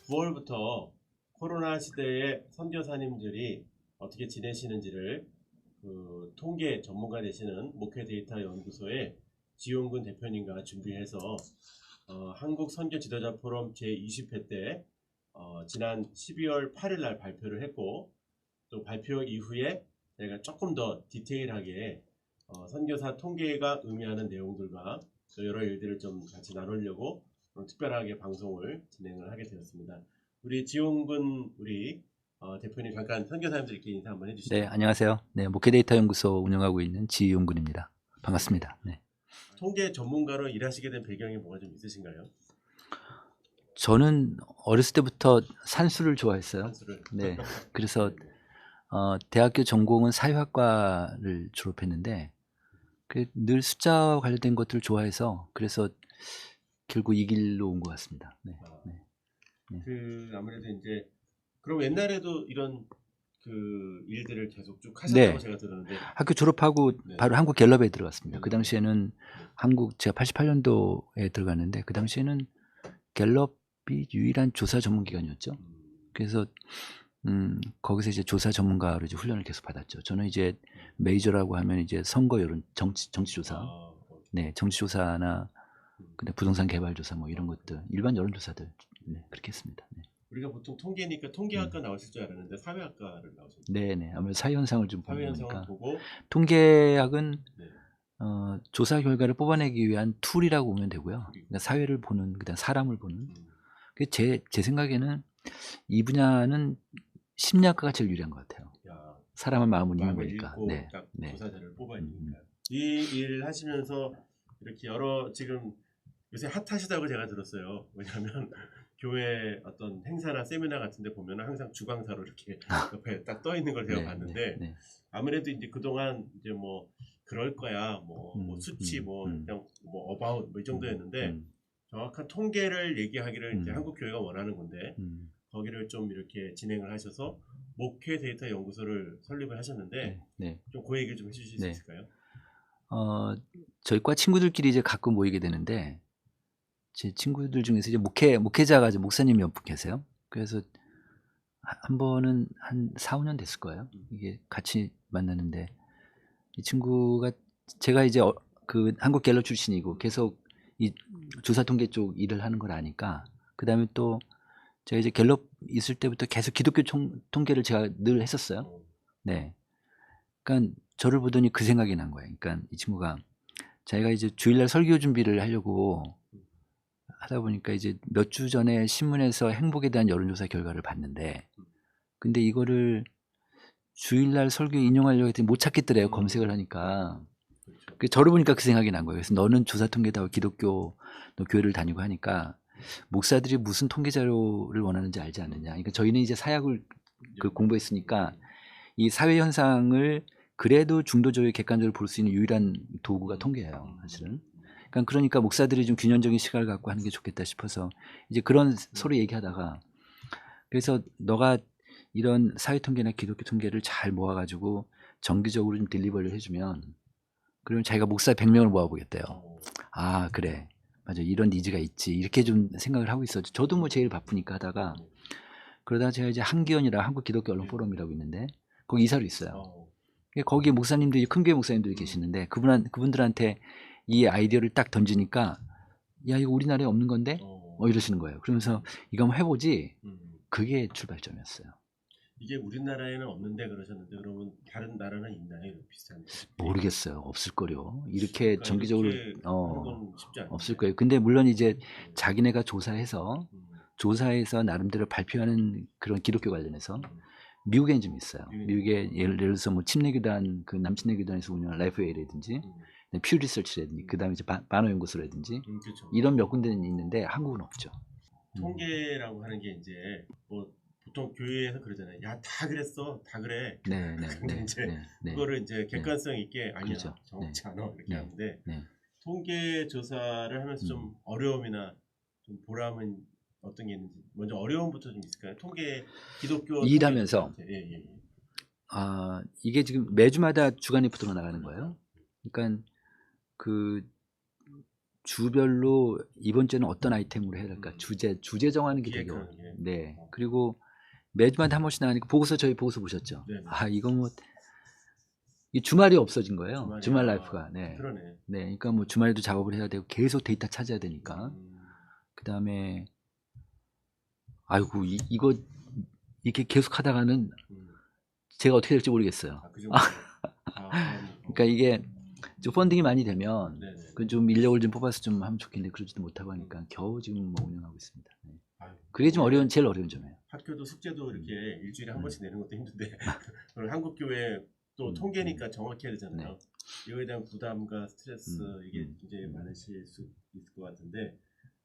9월부터 코로나 시대에 선교사님들이 어떻게 지내시는지를 통계 전문가 되시는 목회 데이터 연구소의 지용근 대표님과 준비해서 한국 선교 지도자 포럼 제20회 때 지난 12월 8일 날 발표를 했고, 또 발표 이후에 저희가 조금 더 디테일하게 선교사 통계가 의미하는 내용들과 또 여러 일들을 좀 같이 나누려고 특별하게 방송을 진행을 하게 되었습니다. 우리 지용근 우리 대표님 잠깐 선교사님들께 인사 한번 해주시죠. 네, 안녕하세요. 네, 목회 데이터 연구소 운영하고 있는 지용근입니다. 반갑습니다. 네. 통계 전문가로 일하시게 된 배경이 뭐가 좀 있으신가요? 저는 어렸을 때부터 산수를 좋아했어요. 산수를. 네, 그래서 대학교 전공은 사회학과를 졸업했는데 늘 숫자와 관련된 것들을 좋아해서 그래서 결국 이 길로 온 것 같습니다. 네. 네. 아무래도 이제 그럼 옛날에도 이런 일들을 계속 쭉 하셨다고 네. 제가 들었는데 학교 졸업하고 네. 바로 한국 갤럽에 들어갔습니다. 그 당시에는 네. 제가 88년도에 들어갔는데 그 당시에는 갤럽이 유일한 조사 전문 기관이었죠. 그래서 거기서 이제 조사 전문가로 이제 훈련을 계속 받았죠. 저는 이제 메이저라고 하면 이제 선거 여론 정치 조사, 네, 정치 조사나 근데 부동산 개발 조사 뭐 이런 것들, 일반 여론 조사들, 네, 그렇게 했습니다. 네. 우리가 보통 통계니까 통계학과 나오실 줄 알았는데 사회학과를 나오셨네요. 네네. 아무래도 사회 현상을 좀 사회 보는 현상을 거니까. 보고 통계학은 네. 조사 결과를 뽑아내기 위한 툴이라고 보면 되고요. 그러니까 사회를 보는, 그다음 사람을 보는. 제 생각에는 이 분야는 심리학과가 제일 유리한 것 같아요. 사람의 마음을 읽는 거니까. 네. 딱 조사자를 뽑아내니까. 이 일 하시면서 이렇게 여러 지금 요새 핫하시다고 제가 들었어요. 왜냐하면 교회 어떤 행사나 세미나 같은데 보면 항상 주광사로 이렇게 옆에 딱 떠 있는 걸 제가 봤는데 아무래도 이제 그동안 이제 뭐 그럴 거야 뭐 수치 그냥 뭐 어바웃 뭐 이 정도였는데 정확한 통계를 얘기하기를 이제 한국 교회가 원하는 건데 거기를 좀 이렇게 진행을 하셔서 목회 데이터 연구소를 설립을 하셨는데 좀 그 얘기를 좀 해주실 수 있을까요? 저희 과 친구들끼리 이제 가끔 모이게 되는데 제 친구들 중에서 이제 목회자가 이제 목사님이 몇 분 계세요. 그래서 한 번은 한 4-5년 됐을 거예요. 이게 같이 만나는데 이 친구가 제가 이제 그 한국 갤럽 출신이고 계속 이 조사 통계 쪽 일을 하는 걸 아니까 그다음에 또 제가 이제 갤럽 있을 때부터 계속 기독교 통계를 제가 늘 했었어요. 네. 그러니까 저를 보더니 그 생각이 난 거예요. 그러니까 이 친구가 자기가 이제 주일날 설교 준비를 하려고 하다 보니까 이제 몇 주 전에 신문에서 행복에 대한 여론조사 결과를 봤는데 근데 이거를 주일날 설교에 인용하려고 했더니 못 찾겠더래요. 검색을 하니까. 저를 보니까 그 생각이 난 거예요. 그래서 너는 조사 통계다 기독교 너 교회를 다니고 하니까 목사들이 무슨 통계 자료를 원하는지 알지 않느냐. 그러니까 저희는 이제 사역을 공부했으니까 이 사회 현상을 그래도 중도적이고 객관적으로 볼 수 있는 유일한 도구가 통계예요, 사실은. 그러니까 목사들이 좀 균형적인 시각을 갖고 하는 게 좋겠다 싶어서 이제 그런 서로 얘기하다가 그래서 너가 이런 사회 통계나 기독교 통계를 잘 모아가지고 정기적으로 좀 딜리버리를 해주면 그러면 자기가 목사 100명을 모아보겠대요. 아 그래 맞아 이런 니즈가 있지 이렇게 좀 생각을 하고 있었죠. 저도 뭐 제일 바쁘니까 하다가 그러다 제가 이제 한기원이라 한국 기독교 언론 포럼이라고 있는데 거기 이사로 있어요. 거기에 목사님들이 큰 교회 목사님들이 계시는데 그분들한테 이 아이디어를 딱 던지니까 야 이거 우리나라에 없는 건데 이러시는 거예요. 그러면서 이거 한번 해보지. 그게 출발점이었어요. 이게 우리나라에는 없는데 그러셨는데 그러면 다른 나라는 있나요? 비슷한 모르겠어요. 없을 거요. 이렇게 그러니까 정기적으로 이렇게 없을 거예요. 근데 물론 이제 자기네가 조사해서 나름대로 발표하는 그런 기독교 관련해서 미국에는 좀 있어요. 미국에 예를 들어서 뭐 침례교단 그 남침례교단에서 운영한 라이프웨이라든지 퓨 리서치라든지 그다음에 이제 바너 연구소라든지 이런 몇 군데는 있는데 한국은 없죠. 통계라고 하는 게 이제 뭐 보통 교회에서 그러잖아요. 야 다 그랬어, 다 그래. 근데 이제 그거를 이제 객관성 있게 아니야, 그렇죠. 정확치 않아 이렇게 하는데 통계 조사를 하면서 좀 어려움이나 좀 보람은 어떤 게 있는지 먼저 어려움부터 좀 있을까요? 기독교 일하면서 이게 지금 매주마다 주간 리포트가 나가는 거예요. 그러니까 그 주별로 이번 주에는 어떤 아이템으로 해야 될까? 주제 정하는 게 되게 기획하는 게. 네. 그리고 매주마다 한 번씩 나가니까 보고서 저희 보고서 보셨죠? 네네. 아, 이거 뭐 이 주말이 없어진 거예요. 주말이, 주말 아, 라이프가. 네. 그러네. 네. 그러니까 뭐 주말에도 작업을 해야 되고 계속 데이터 찾아야 되니까. 그다음에 아이고 이거 이렇게 계속 하다가는 제가 어떻게 될지 모르겠어요. 그 정도. 그러니까 이게 좀 펀딩이 많이 되면 네네. 그 좀 인력을 좀 뽑아서 좀 하면 좋겠는데 그러지도 못하고 하니까 겨우 지금 뭐 운영하고 있습니다. 네. 아유, 그게 좀 제일 어려운 점이에요. 학교도 숙제도 이렇게 일주일에 한 번씩 내는 것도 힘든데 그럼 한국 교회 또 통계니까 정확히 해야 되잖아요. 네. 이거에 대한 부담과 스트레스 이게 굉장히 많으실 수 있을 것 같은데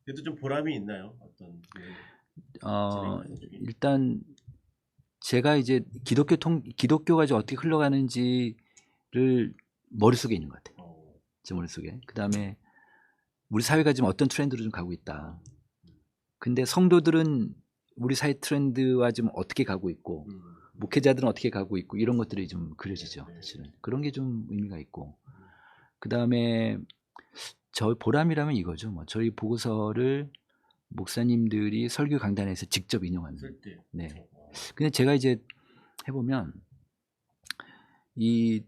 그래도 좀 보람이 있나요? 어떤 일단 제가 이제 기독교가 이제 어떻게 흘러가는지를 머릿속에 있는 것 같아요. 제 머릿속에. 그다음에 우리 사회가 지금 어떤 트렌드로 좀 가고 있다. 근데 성도들은 우리 사회 트렌드와 좀 어떻게 가고 있고 목회자들은 어떻게 가고 있고 이런 것들이 좀 그려지죠. 사실은. 그런 게 좀 의미가 있고. 그다음에 저 보람이라면 이거죠. 뭐 저희 보고서를 목사님들이 설교 강단에서 직접 인용하는. 네. 근데 제가 이제 해보면 이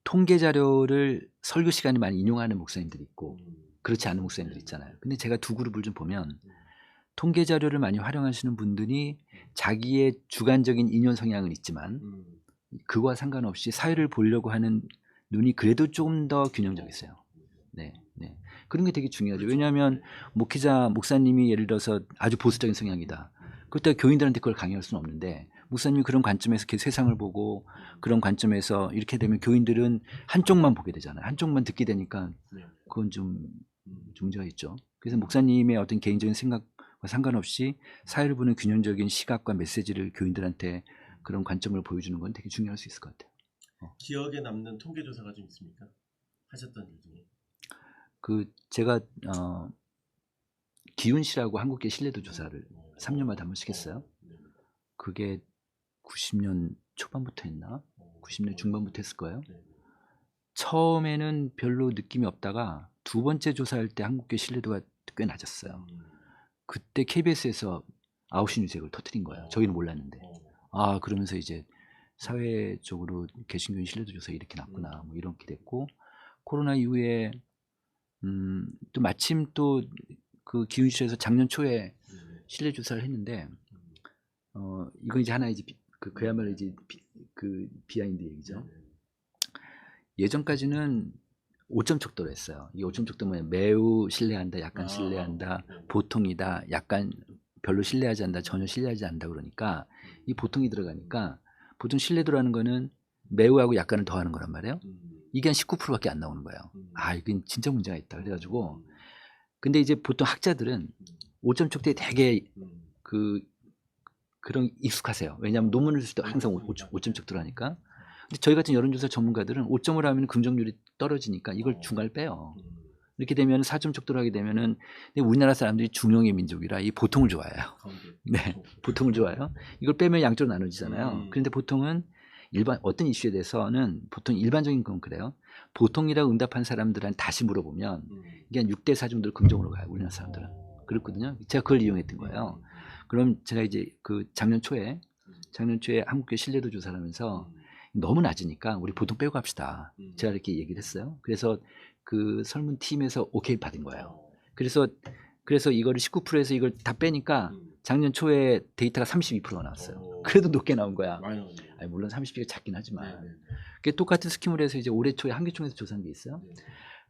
통계 자료를 설교 시간에 많이 인용하는 목사님들이 있고 그렇지 않은 목사님들이 있잖아요. 근데 제가 두 그룹을 좀 보면 통계 자료를 많이 활용하시는 분들이 자기의 주관적인 인용 성향은 있지만 그와 상관없이 사회를 보려고 하는 눈이 그래도 좀 더 균형적이세요. 네, 네. 그런 게 되게 중요하죠. 왜냐하면 목사님이 예를 들어서 아주 보수적인 성향이다. 그렇다고 교인들한테 그걸 강요할 수는 없는데 목사님이 그런 관점에서 이렇게 세상을 보고 그런 관점에서 이렇게 되면 교인들은 한쪽만 보게 되잖아요. 한쪽만 듣게 되니까 그건 좀 문제가 있죠. 그래서 목사님의 어떤 개인적인 생각과 상관없이 사회를 보는 균형적인 시각과 메시지를 교인들한테 그런 관점을 보여주는 건 되게 중요할 수 있을 것 같아요. 기억에 남는 통계 조사가 좀 있습니까? 하셨던 일 중에. 제가 기훈씨라고 한국계 신뢰도 조사를 3년마다 한 번씩 했어요. 그게 90년 초반부터 했나? 90년 중반부터 했을 거예요. 처음에는 별로 느낌이 없다가 두 번째 조사할 때 한국계 신뢰도가 꽤 낮았어요. 그때 KBS에서 아웃시 뉴스를 터뜨린 거예요. 저희는 몰랐는데. 아, 그러면서 이제 사회적으로 개신교인 신뢰도 조사 이렇게 났구나. 뭐 이렇게 됐고 코로나 이후에 또 마침 또 그 기훈시에서 작년 초에 신뢰 조사를 했는데 이건 이제 하나 이제 그야말로 이제 그 비하인드 얘기죠. 예전까지는 5점 척도로 했어요. 이 5점 척도면 매우 신뢰한다, 약간 신뢰한다, 보통이다, 약간 별로 신뢰하지 않는다, 전혀 신뢰하지 않는다 그러니까 이 보통이 들어가니까 보통 신뢰도라는 거는 매우하고 약간을 더하는 거란 말이에요. 이게 한 19%밖에 안 나오는 거예요. 아, 이건 진짜 문제가 있다. 그래가지고 근데 이제 보통 학자들은 5점 척도에 되게 그런 익숙하세요. 왜냐하면 논문을 쓸 때 항상 5점 척도로 하니까. 근데 저희 같은 여론조사 전문가들은 5점을 하면 긍정률이 떨어지니까 이걸 중간을 빼요. 이렇게 되면 4점 척도로 하게 되면은 우리나라 사람들이 중용의 민족이라 이 보통을 좋아해요. 네, 보통을 좋아해요. 이걸 빼면 양쪽으로 나눠지잖아요. 그런데 보통은 어떤 이슈에 대해서는 보통 일반적인 건 그래요. 보통이라고 응답한 사람들한테 다시 물어보면 이게 한 6대 4 정도로 긍정으로 가요. 우리나라 사람들은. 그렇거든요. 제가 그걸 이용했던 거예요. 그럼 제가 이제 작년 초에 한국교회 신뢰도 조사를 하면서 너무 낮으니까 우리 보통 빼고 갑시다. 제가 이렇게 얘기를 했어요. 그래서 그 설문팀에서 오케이 받은 거예요. 그래서 이거를 19%에서 이걸 다 빼니까 작년 초에 데이터가 32%가 나왔어요. 그래도 높게 나온 거야. 아니, 물론 32가 작긴 하지만. 그게 똑같은 스킴을 해서 이제 올해 초에 한교총에서 조사한 게 있어요.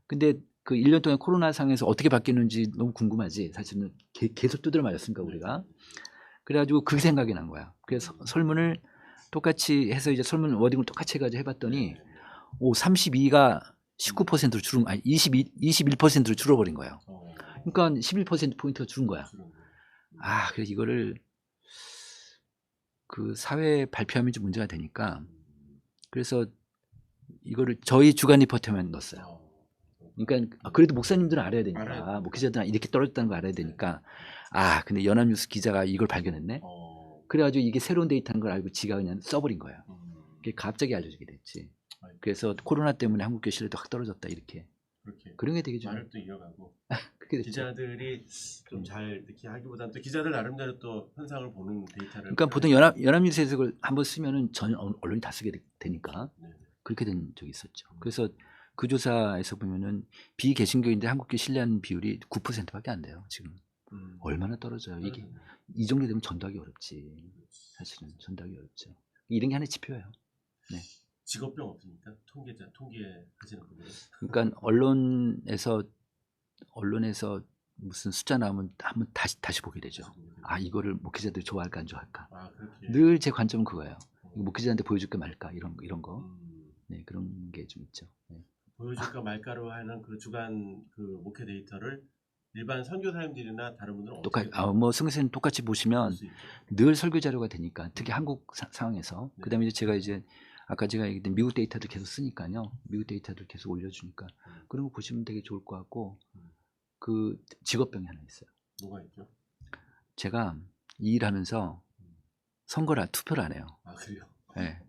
근데 그 1년 동안 코로나 상에서 어떻게 바뀌는지 너무 궁금하지. 사실은 계속 두드려 맞았으니까 우리가. 그래가지고 그게 생각이 난 거야. 그래서 설문을 똑같이 해서 이제 설문 워딩을 똑같이 해가지고 해봤더니 32가 19%로 줄은, 아니 21%로 줄어버린 거예요. 그러니까 11%포인트가 줄은 거야. 아, 그래서 이거를 그 사회에 발표하면 좀 문제가 되니까 그래서 이거를 저희 주간 리포트에만 넣었어요. 그러니까 그래도 목사님들은 알아야 되니까 목회자들은 이렇게 떨어졌다는 거 알아야 되니까 근데 연합뉴스 기자가 이걸 발견했네. 그래가지고 이게 새로운 데이터인 걸 알고 지가 그냥 써버린 거야. 그게 갑자기 알려지게 됐지. 그래서 코로나 때문에 한국교회 신뢰도 확 떨어졌다 이렇게 그렇게 그런 게 되게 좀 말을 또 이어가고 그게 됐죠. 기자들이 좀 잘 이렇게 하기보다는 또 기자들 나름대로 또 현상을 보는 데이터를 그러니까 보통 연합뉴스 해석을 한번 쓰면은 전 언론이 다 쓰게 되니까 네. 그렇게 된 적이 있었죠. 그래서 그 조사에서 보면은 비개신교인데 한국교 신뢰하는 비율이 9%밖에 안 돼요. 지금 얼마나 떨어져요. 이게 이 정도 되면 전도하기 어렵지. 사실은 전도하기 어렵죠. 이런 게 하나의 지표예요. 네. 직업병 없습니까? 통계하시는 분들. 그러니까 언론에서 무슨 숫자 나오면 한번 다시 보게 되죠. 아, 이거를 목회자들이 좋아할까 안 좋아할까. 아, 그렇게. 늘 제 관점은 그거예요. 이거 목회자한테 보여줄까 말까 이런 거. 네, 그런 게 좀 있죠. 네. 보여줄까 말까로 하는 그 주간 그 목회 데이터를 일반 선교사님들이나 다른 분들은 어떻게 뭐 승세는 똑같이 보시면 볼수 있죠? 늘 설교 자료가 되니까 특히 한국 상황에서 네. 그다음에 이제 제가 이제 아까 제가 얘기했던 미국 데이터들 계속 쓰니까요. 미국 데이터들 계속 올려주니까 그런 거 보시면 되게 좋을 것 같고 그 직업병이 하나 있어요. 뭐가 있죠? 제가 이 일하면서 투표를 안 해요. 아, 그래요? 네.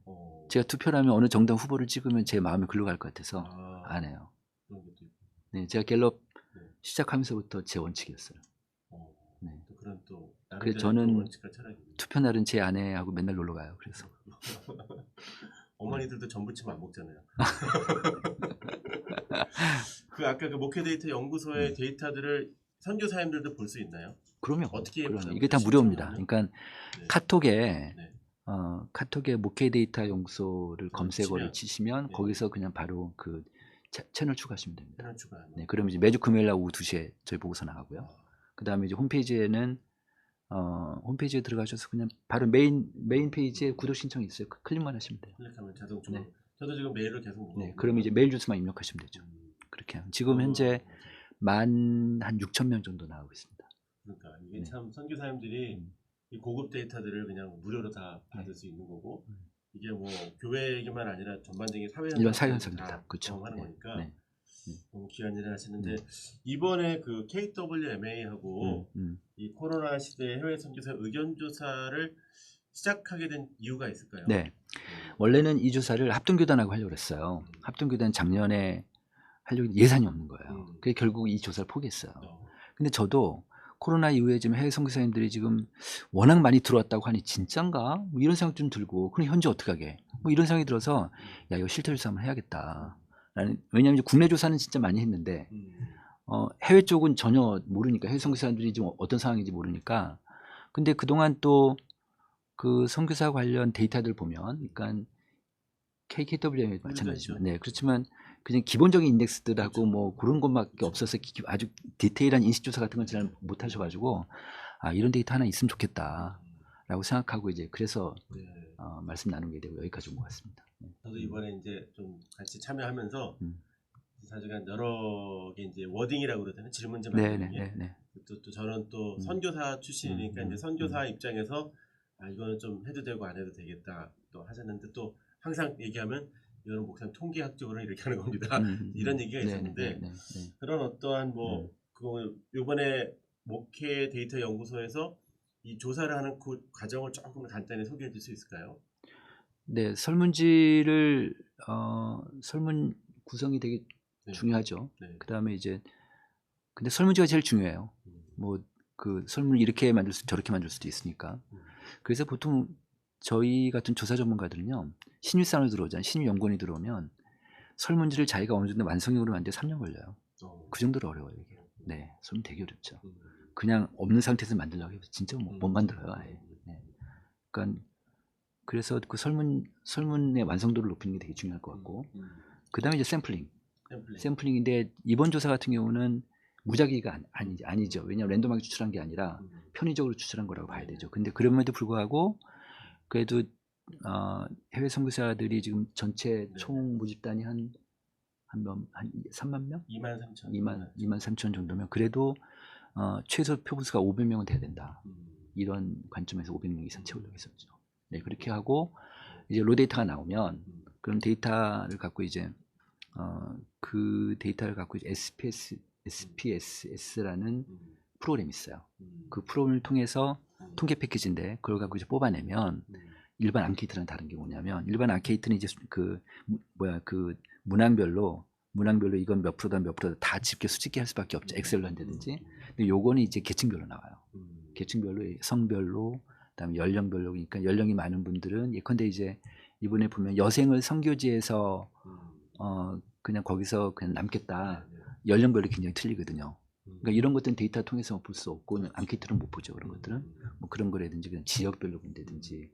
제가 투표를 하면 어느 정당 후보를 찍으면 제 마음이 글로 갈 것 같아서 아, 안 해요. 그런 것도 있고. 네, 제가 갤럽 네. 시작하면서부터 제 원칙이었어요. 네. 또 그런 또 그래서 나름대로 저는 또 원칙과 철학입니다. 투표 날은 제 아내하고 맨날 놀러 가요. 그래서 어머니들도 전부침 안 먹잖아요. 그 아까 그 목회 데이터 연구소의 데이터들을 선교사님들도 볼 수 있나요? 그러면 어떻게 이게 다 무료입니다. 신청하면? 그러니까 네. 카톡에 네. 카톡에 목회 데이터 연구소를 검색어를 치면, 치시면 네. 거기서 그냥 바로 그 채널 추가하시면 됩니다. 채널 추가하는. 네, 그러면 이제 매주 금요일 날 오후 2시에 저희 보고서 나가고요. 그다음에 이제 홈페이지에는 홈페이지에 들어가셔서 그냥 바로 메인 페이지에 구독 신청이 있어요. 클릭만 하시면 돼요. 클릭하면 자동 네. 저도 지금 메일을 계속 네, 그러면 이제 메일 주소만 입력하시면 되죠. 그렇게 하면 지금 현재 한 6천 명 정도 나오고 있습니다. 그러니까 이게 네. 참 선교사님들이 이 고급 데이터들을 그냥 무료로 다 받을 수 있는 거고 이게 뭐 교회에게만 아니라 전반적인 이런 사회 현상들 현상들 다 그렇죠. 하는 거니까 네. 너무 귀한 일을 하시는데 이번에 그 KWMA하고 이 코로나 시대 해외 선교사 의견 조사를 시작하게 된 이유가 있을까요? 네. 원래는 이 조사를 합동교단하고 하려고 했어요. 합동교단 작년에 하려고 했는데 예산이 없는 거예요. 그래서 결국 이 조사를 포기했어요. 근데 저도 코로나 이후에 지금 해외 선교사님들이 지금 워낙 많이 들어왔다고 하니 진짠가? 뭐 이런 생각 좀 들고 그럼 현재 어떡하게? 뭐 이런 생각이 들어서 야 이거 실태 조사 한번 해야겠다. 왜냐하면 이제 국내 조사는 진짜 많이 했는데 해외 쪽은 전혀 모르니까 해외 선교사님들이 지금 어떤 상황인지 모르니까 근데 그동안 또 그 선교사 관련 데이터들 보면 그러니까 KKWM이 마찬가지지만 네 그렇지만 그냥 기본적인 인덱스들하고 그렇죠. 뭐 그런 것밖에 없어서 아주 디테일한 인식조사 같은 건 잘 못하셔가지고 아 이런 데이터 하나 있으면 좋겠다라고 생각하고 이제 그래서 말씀 나누게 되고 여기까지 온 것 같습니다. 저도 이번에 이제 좀 같이 참여하면서 사실은 여러 개 이제 워딩이라고 그러잖아요. 질문지 만드는 게. 또 저는 또 선교사 출신이니까 이제 선교사 입장에서 아 이거는 좀 해도 되고 안 해도 되겠다 또 하셨는데 또 항상 얘기하면 이거는 목사님 통계학적으로 이렇게 하는 겁니다. 이런 얘기가 있었는데 그런 어떠한 뭐 그 이번에 목회 데이터 연구소에서 이 조사를 하는 그 과정을 조금 간단히 소개해 줄 수 있을까요? 네, 설문 구성이 되게 중요하죠. 그다음에 이제 근데 설문지가 제일 중요해요. 뭐 그 설문을 이렇게 저렇게 만들 수도 있으니까. 그래서 보통 저희 같은 조사 전문가들은요. 신입사원이 들어오잖아요. 신입연구원이 들어오면 설문지를 자기가 어느 정도 완성형으로 만드는데 3년 걸려요. 그 정도로 어려워요 이게. 네, 설문 되게 어렵죠. 그냥 없는 상태에서 만들려고 해서 진짜 못 만들어요 아예. 네. 그러니까 그래서 그 설문의 완성도를 높이는 게 되게 중요할 것 같고 그다음에 이제 샘플링인데 이번 조사 같은 경우는 무작위가 아니죠. 왜냐하면 랜덤하게 추출한 게 아니라 편의적으로 추출한 거라고 봐야 되죠. 근데 그럼에도 불구하고 그래도 해외 선교사들이 지금 전체 총 모집단이 한 3만 명? 2만 3천 정도면 그래도 최소 표본수가 500명은 돼야 된다. 이런 관점에서 500명 이상 채우려고 했었죠. 네, 그렇게 하고 이제 로 데이터가 나오면 그런 데이터를 갖고 이제 그 데이터를 갖고 이제 SPSS라는 프로그램이 있어요. 그 프로그램을 통해서 통계 패키지인데 그걸 갖고 이제 뽑아내면 일반 앙케이트랑 다른 게 뭐냐면 일반 앙케이트는 이제 그 문항별로 문항별로 이건 몇 프로다 몇 프로다 다 집계 수집계 할 수밖에 없죠. 엑셀로 한다든지. 근데 요거는 이제 계층별로 나와요. 계층별로 성별로 그다음에 연령별로 그러니까 연령이 많은 분들은 예컨대 이제 이번에 보면 여생을 선교지에서 그냥 거기서 그냥 남겠다. 연령별로 굉장히 틀리거든요. 그러니까 이런 것들은 데이터 통해서 볼 수 없고 앙케이트는 못 보죠. 그런 것들은 뭐 그런 거라든지 그냥 지역별로 본다든지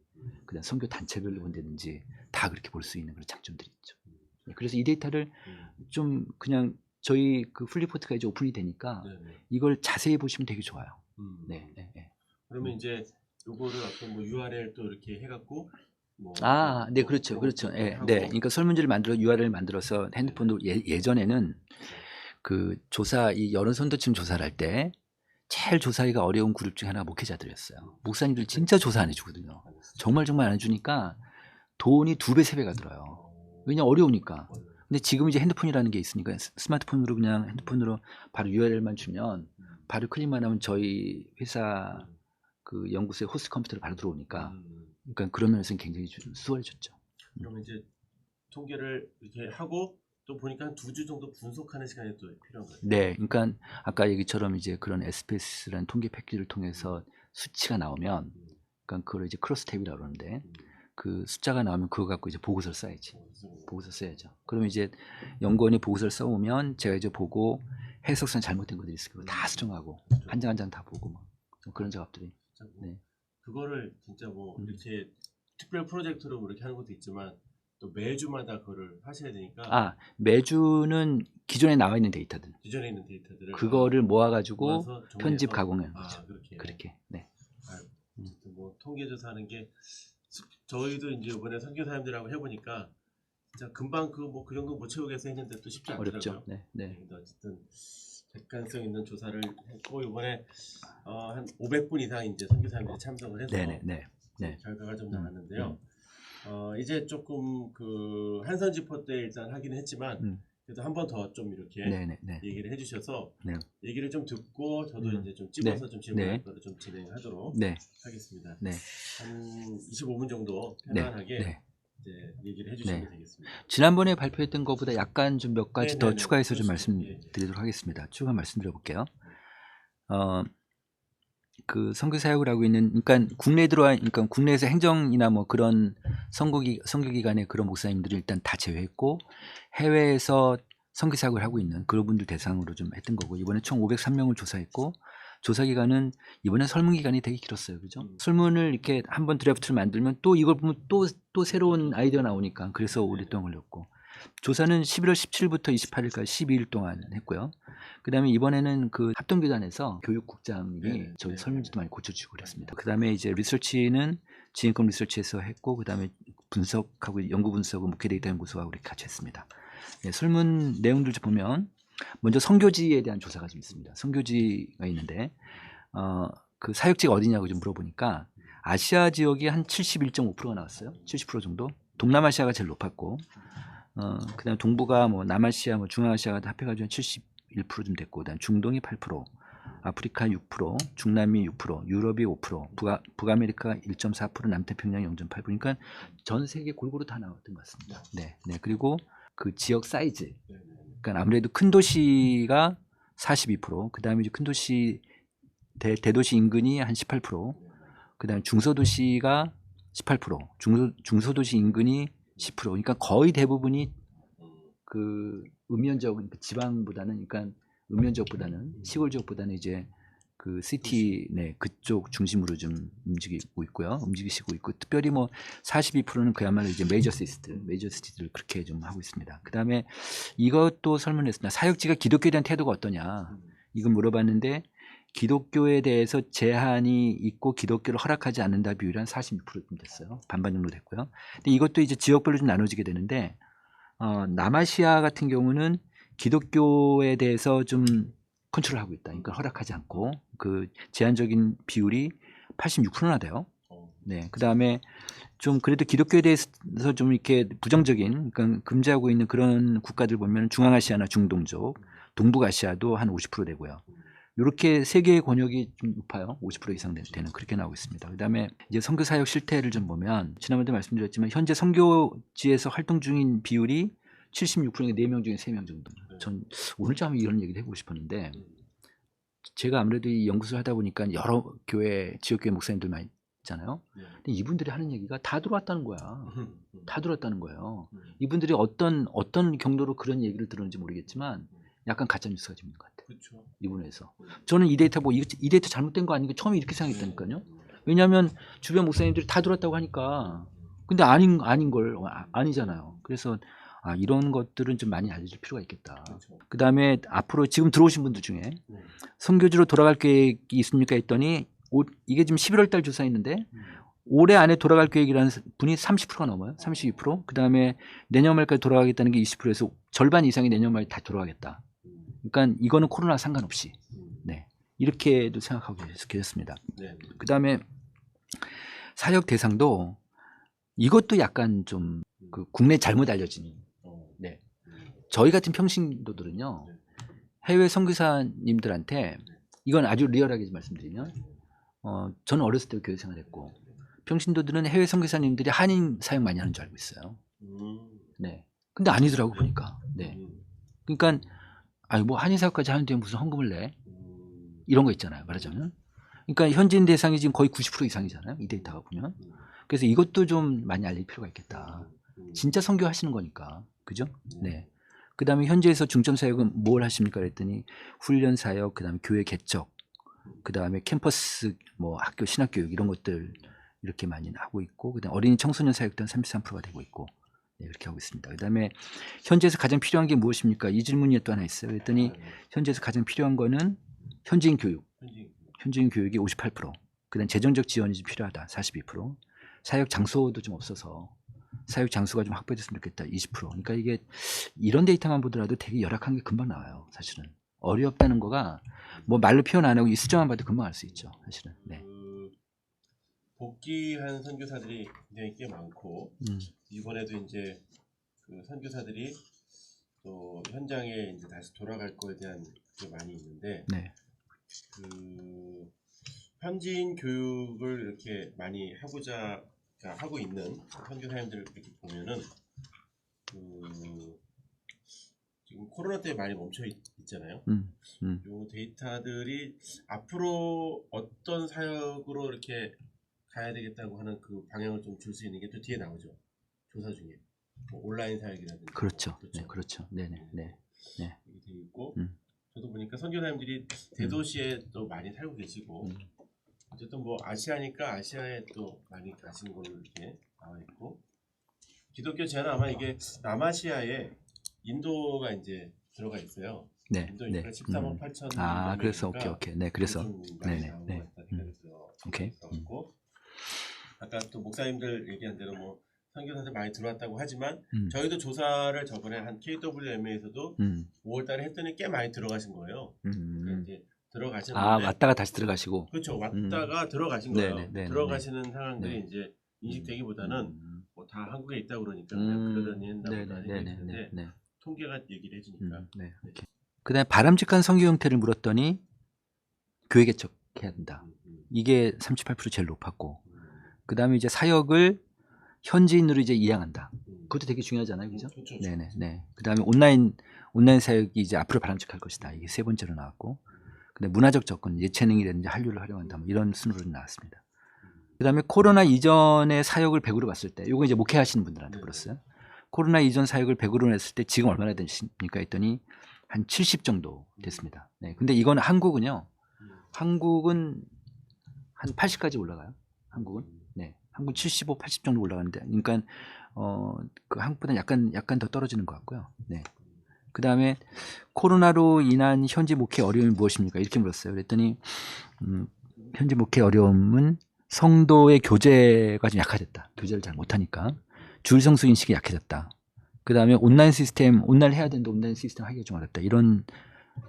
그냥 선교 단체별로 본다든지 다 그렇게 볼 수 있는 그런 장점들이 있죠. 그래서 이 데이터를 좀 그냥 저희 그 풀리포트가 이제 오픈이 되니까 이걸 자세히 보시면 되게 좋아요. 네. 그러면 이제 요거를 어떤 뭐 URL 또 이렇게 해갖고 뭐 네, 그렇죠. 예, 네. 그러니까 설문지를 만들어 URL 만들어서 핸드폰으로 예전에는 그 조사 이 여론 선도층 조사를 할 때 제일 조사하기가 어려운 그룹 중에 하나가 목회자들이었어요. 목사님들 진짜 조사 안 해주거든요. 정말 안 해주니까 돈이 2배, 3배가 들어요. 왜냐 어려우니까. 근데 지금 이제 핸드폰이라는 게 있으니까 스마트폰으로 그냥 핸드폰으로 바로 URL만 주면 바로 클릭만 하면 저희 회사 그 연구소의 호스트 컴퓨터로 바로 들어오니까 그러니까 그런 면에서는 굉장히 좀 수월해졌죠. 그러면 이제 통계를 이렇게 하고 또 보니까 한 2주 정도 분석하는 시간이 또 필요한 거예요. 네, 그러니까 아까 얘기처럼 이제 그런 SPS라는 통계 패키지를 통해서 수치가 나오면, 그러니까 그걸 이제 크로스 탭이라고 그러는데 그 숫자가 나오면 그거 갖고 이제 보고서를 써야지. 보고서 써야죠. 그러면 이제 연구원이 보고서를 써오면 제가 이제 보고 해석상 잘못된 것들이 있을 거고 다 수정하고 한 장 한 장 다 보고 막 그런 작업들이. 네. 그거를 진짜 뭐 이렇게 특별 프로젝트로 뭐 이렇게 하는 것도 있지만 또 매주마다 그거를 하셔야 되니까 매주는 기존에 나와 있는 데이터들 기존에 있는 데이터들을 그거를 모아가지고 모아서 편집 정리해서 가공하는 거죠. 그렇게. 네. 어쨌든 뭐 통계조사하는 게 저희도 이제 이번에 선교사님들하고 해보니까 진짜 금방 그 뭐 그 정도 못 채우겠어 했는데 또 쉽지 않더라고요. 어렵죠. 네. 근데 어쨌든 객관성 있는 조사를 했고 이번에 한 500분 이상 이제 선교사님들이 참석을 해서 네. 결과가 좀 나왔는데요. 이제 조금 그 한선지포 때 일단 하기는 했지만 그래도 한 번 더 좀 이렇게 얘기를 해주셔서 얘기를 좀 듣고 저도 이제 좀 찍어서 좀 질문할 거를 좀 진행하도록 하겠습니다. 한 25분 정도 편안하게 이제 얘기를 해주시면 되겠습니다. 지난번에 발표했던 것보다 약간 좀 몇 가지 더 추가해서 좀 말씀드리도록 하겠습니다. 추가 말씀드려볼게요. 그 선교 사역을 하고 있는, 그러니까 그러니까 국내에서 행정이나 뭐 그런 선교기관의 그런 목사님들을 일단 다 제외했고 해외에서 선교 사역을 하고 있는 그런 분들 대상으로 좀 했던 거고, 이번에 총 503명을 조사했고 조사 기간은 이번에 설문 기간이 되게 길었어요, 그죠? 설문을 이렇게 한번 드래프트를 만들면 또 이걸 보면 또 새로운 아이디어 나오니까 그래서 오랫동안 걸렸고, 조사는 11월 17일부터 28일까지 12일 동안 했고요. 그 다음에 이번에는 그 합동교단에서 교육국장님이 저희 설문지도 많이 고쳐주고 그랬습니다. 그 다음에 이제 리서치는 지인권 리서치에서 했고, 그 다음에 분석하고 연구 분석은 목회데이터 연구소하고 이렇게 같이 했습니다. 설문 내용들 좀 보면 먼저 선교지에 대한 조사가 좀 있습니다. 선교지가 있는데 그 사역지가 어디냐고 좀 물어보니까 아시아 지역이 한 71.5%가 나왔어요. 70% 정도. 동남아시아가 제일 높았고, 그다음 동부가 뭐 남아시아, 뭐 중앙아시아가 합해가지고 71%좀 됐고, 그다음 중동이 8%, 아프리카 6%, 중남미 6%, 유럽이 5%, 북아메리카 1.4%, 남태평양 0.8%. 그러니까 전 세계 골고루 다 나왔던 것 같습니다. 네. 그리고 그 지역 사이즈. 그러니까 아무래도 큰 도시가 42%, 그다음에 이제 큰 도시 대도시 인근이 한 18%, 그다음에 중소도시가 18%, 중소도시 인근이 10%. 그러니까 거의 대부분이 그 음면적, 그러니까 지방보다는, 그러니까 음면적보다는 시골 지역보다는 이제 그 시티 그쪽 중심으로 좀 움직이고 있고, 특별히 뭐 42%는 그야말로 이제 메이저 시티들 그렇게 좀 하고 있습니다. 그다음에 이것도 설문했습니다. 사역지가 기독교에 대한 태도가 어떠냐 이건 물어봤는데, 기독교에 대해서 제한이 있고 기독교를 허락하지 않는다 비율이 한 46%쯤 됐어요. 반반 정도 됐고요. 근데 이것도 이제 지역별로 좀 나눠지게 되는데, 남아시아 같은 경우는 기독교에 대해서 좀 컨트롤하고 있다. 그러니까 허락하지 않고 그 제한적인 비율이 86%나 돼요. 네. 그다음에 좀 그래도 기독교에 대해서 좀 이렇게 부정적인, 그러니까 금지하고 있는 그런 국가들 보면 중앙아시아나 중동쪽, 동북아시아도 한 50% 되고요. 이렇게 세 개의 권역이 좀 높아요. 50% 이상 되는 그렇게 나오고 있습니다. 그다음에 이제 선교 사역 실태를 좀 보면 지난번에도 말씀드렸지만 현재 선교지에서 활동 중인 비율이 76%가 4명 중에 3명 정도. 네. 전 오늘쯤 한번 이런 얘기를 해보고 싶었는데 음. 제가 아무래도 이 연구소를 하다 보니까 여러 교회, 지역교회 목사님들 많이 있잖아요. 네. 근데 이분들이 하는 얘기가 다 들어왔다는 거야. 다 들어왔다는 거예요. 음. 이분들이 어떤 경로로 그런 얘기를 들었는지 모르겠지만 약간 가짜 뉴스가 좀 있는 것 같아요. 그렇죠. 이분에서. 저는 이 데이터 이 데이터 잘못된 거 아닌가 처음에 이렇게 생각했다니까요. 왜냐하면 주변 목사님들이 다 들어왔다고 하니까. 근데 아닌 걸 아니잖아요. 그래서 이런 것들은 좀 많이 알려줄 필요가 있겠다. 그렇죠. 그 다음에 앞으로 지금 들어오신 분들 중에 선교지로 돌아갈 계획이 있습니까 했더니 이게 지금 11월 달 조사했는데 올해 안에 돌아갈 계획이라는 분이 30%가 넘어요. 32%. 그 다음에 내년 말까지 돌아가겠다는 게 20%에서 절반 이상이 내년 말에 다 돌아가겠다. 그러니까 이거는 코로나 상관없이. 네. 이렇게도 생각하고 계셨습니다. 네. 그 다음에 사역 대상도 이것도 약간 좀 그 국내 잘못 알려진. 네. 저희 같은 평신도들은요. 해외 선교사님들한테 이건 아주 리얼하게 말씀드리면 저는 어렸을 때 교회 생활했고 평신도들은 해외 선교사님들이 한인 사역 많이 하는 줄 알고 있어요. 네. 근데 아니더라고 보니까. 네. 그러니까 뭐 한인 사역까지 하는데 무슨 헌금을 내? 이런 거 있잖아요. 말하자면. 그러니까 현지인 대상이 지금 거의 90% 이상이잖아요. 이 데이터가 보면. 그래서 이것도 좀 많이 알릴 필요가 있겠다. 진짜 선교하시는 거니까. 그죠? 네. 그 다음에 현지에서 중점 사역은 뭘 하십니까? 그랬더니 훈련 사역, 그 다음에 교회 개척, 그 다음에 캠퍼스, 뭐 학교 신학교육 이런 것들 이렇게 많이 하고 있고, 그 다음에 어린이 청소년 사역도 한 33%가 되고 있고, 네, 이렇게 하고 있습니다. 그 다음에 현지에서 가장 필요한 게 무엇입니까? 이 질문이 또 하나 있어요. 그랬더니 현지에서 가장 필요한 거는 현지인 교육. 현지인 교육이 58%. 그 다음에 재정적 지원이 좀 필요하다. 42%. 사역 장소도 좀 없어서 사역 장소가 좀 확보됐으면 좋겠다. 20%. 그러니까 이게 이런 데이터만 보더라도 되게 열악한 게 금방 나와요. 사실은. 어렵다는 거가 뭐 말로 표현 안 하고 이 숫자만 봐도 금방 알 수 있죠. 사실은. 네. 복귀한 선교사들이 굉장히 꽤 많고 이번에도 이제 그 선교사들이 또 현장에 이제 다시 돌아갈 거에 대한 게 많이 있는데 네. 그 현지인 교육을 이렇게 많이 하고 있는 선교사님들을 이렇게 보면은 지금 코로나 때문에 많이 멈춰 있잖아요. 요 데이터들이 앞으로 어떤 사역으로 이렇게 가야 되겠다고 하는 그 방향을 좀 줄 수 있는 게 또 뒤에 나오죠. 조사 중에 뭐 온라인 사역이라든지. 그렇죠. 네, 그렇죠. 네네. 네. 네. 이렇게 돼 있고 저도 보니까 선교사님들이 대도시에 또 많이 살고 계시고 어쨌든 뭐 아시아니까 아시아에 또 많이 가시는 걸로 이렇게 나와 있고 기독교 제안은 아마 이게 남아시아에 인도가 이제 들어가 있어요. 네. 인도니까 네. 13억 8천. 그래서 오케이. 네, 그래서 네네. 네. 오케이. 아까 또 목사님들 얘기한 대로 뭐 선교사들 많이 들어왔다고 하지만 저희도 조사를 저번에 한 KWMA에서도 5월달에 했더니 꽤 많이 들어가신 거예요. 그러니까 이제 들어가시는데 왔다가 다시 들어가시고. 그렇죠. 왔다가 들어가신 거예요. 네네. 들어가시는 상황들이 이제 인식되기보다는 뭐 다 한국에 있다 그러니까 그냥 그러더니 했나 보다 얘기했는데 통계가 얘기를 해주니까. 네. 오케이. 그다음에 바람직한 선교 형태를 물었더니 교회 개척해야 된다. 이게 38% 제일 높았고, 그다음에 이제 사역을 현지인으로 이제 이양한다. 그것도 되게 중요하잖아요, 그죠? 그렇죠. 네. 그다음에 온라인 사역이 이제 앞으로 바람직할 것이다. 이게 세 번째로 나왔고, 근데 문화적 접근, 예체능이라든지 한류를 활용한다. 뭐 이런 순으로 나왔습니다. 그다음에 코로나 이전의 사역을 100으로 봤을 때, 요거 이제 목회하시는 분들한테 물었어요. 코로나 이전 사역을 100으로 했을 때 지금 얼마나 되십니까 했더니 한 70 정도 됐습니다. 네. 근데 이건 한국은 한 80까지 올라가요. 한국은. 네. 한국 75, 80 정도 올라가는데, 그러니까 그 한국보다 약간 더 떨어지는 것 같고요. 네. 그 다음에 코로나로 인한 현지 목회 어려움이 무엇입니까? 이렇게 물었어요. 그랬더니 현지 목회 어려움은 성도의 교제가 좀 약화됐다. 교제를 잘 못하니까 주일 성수 인식이 약해졌다. 그 다음에 온라인 해야 되는데 온라인 시스템 하기가 좀 어렵다. 이런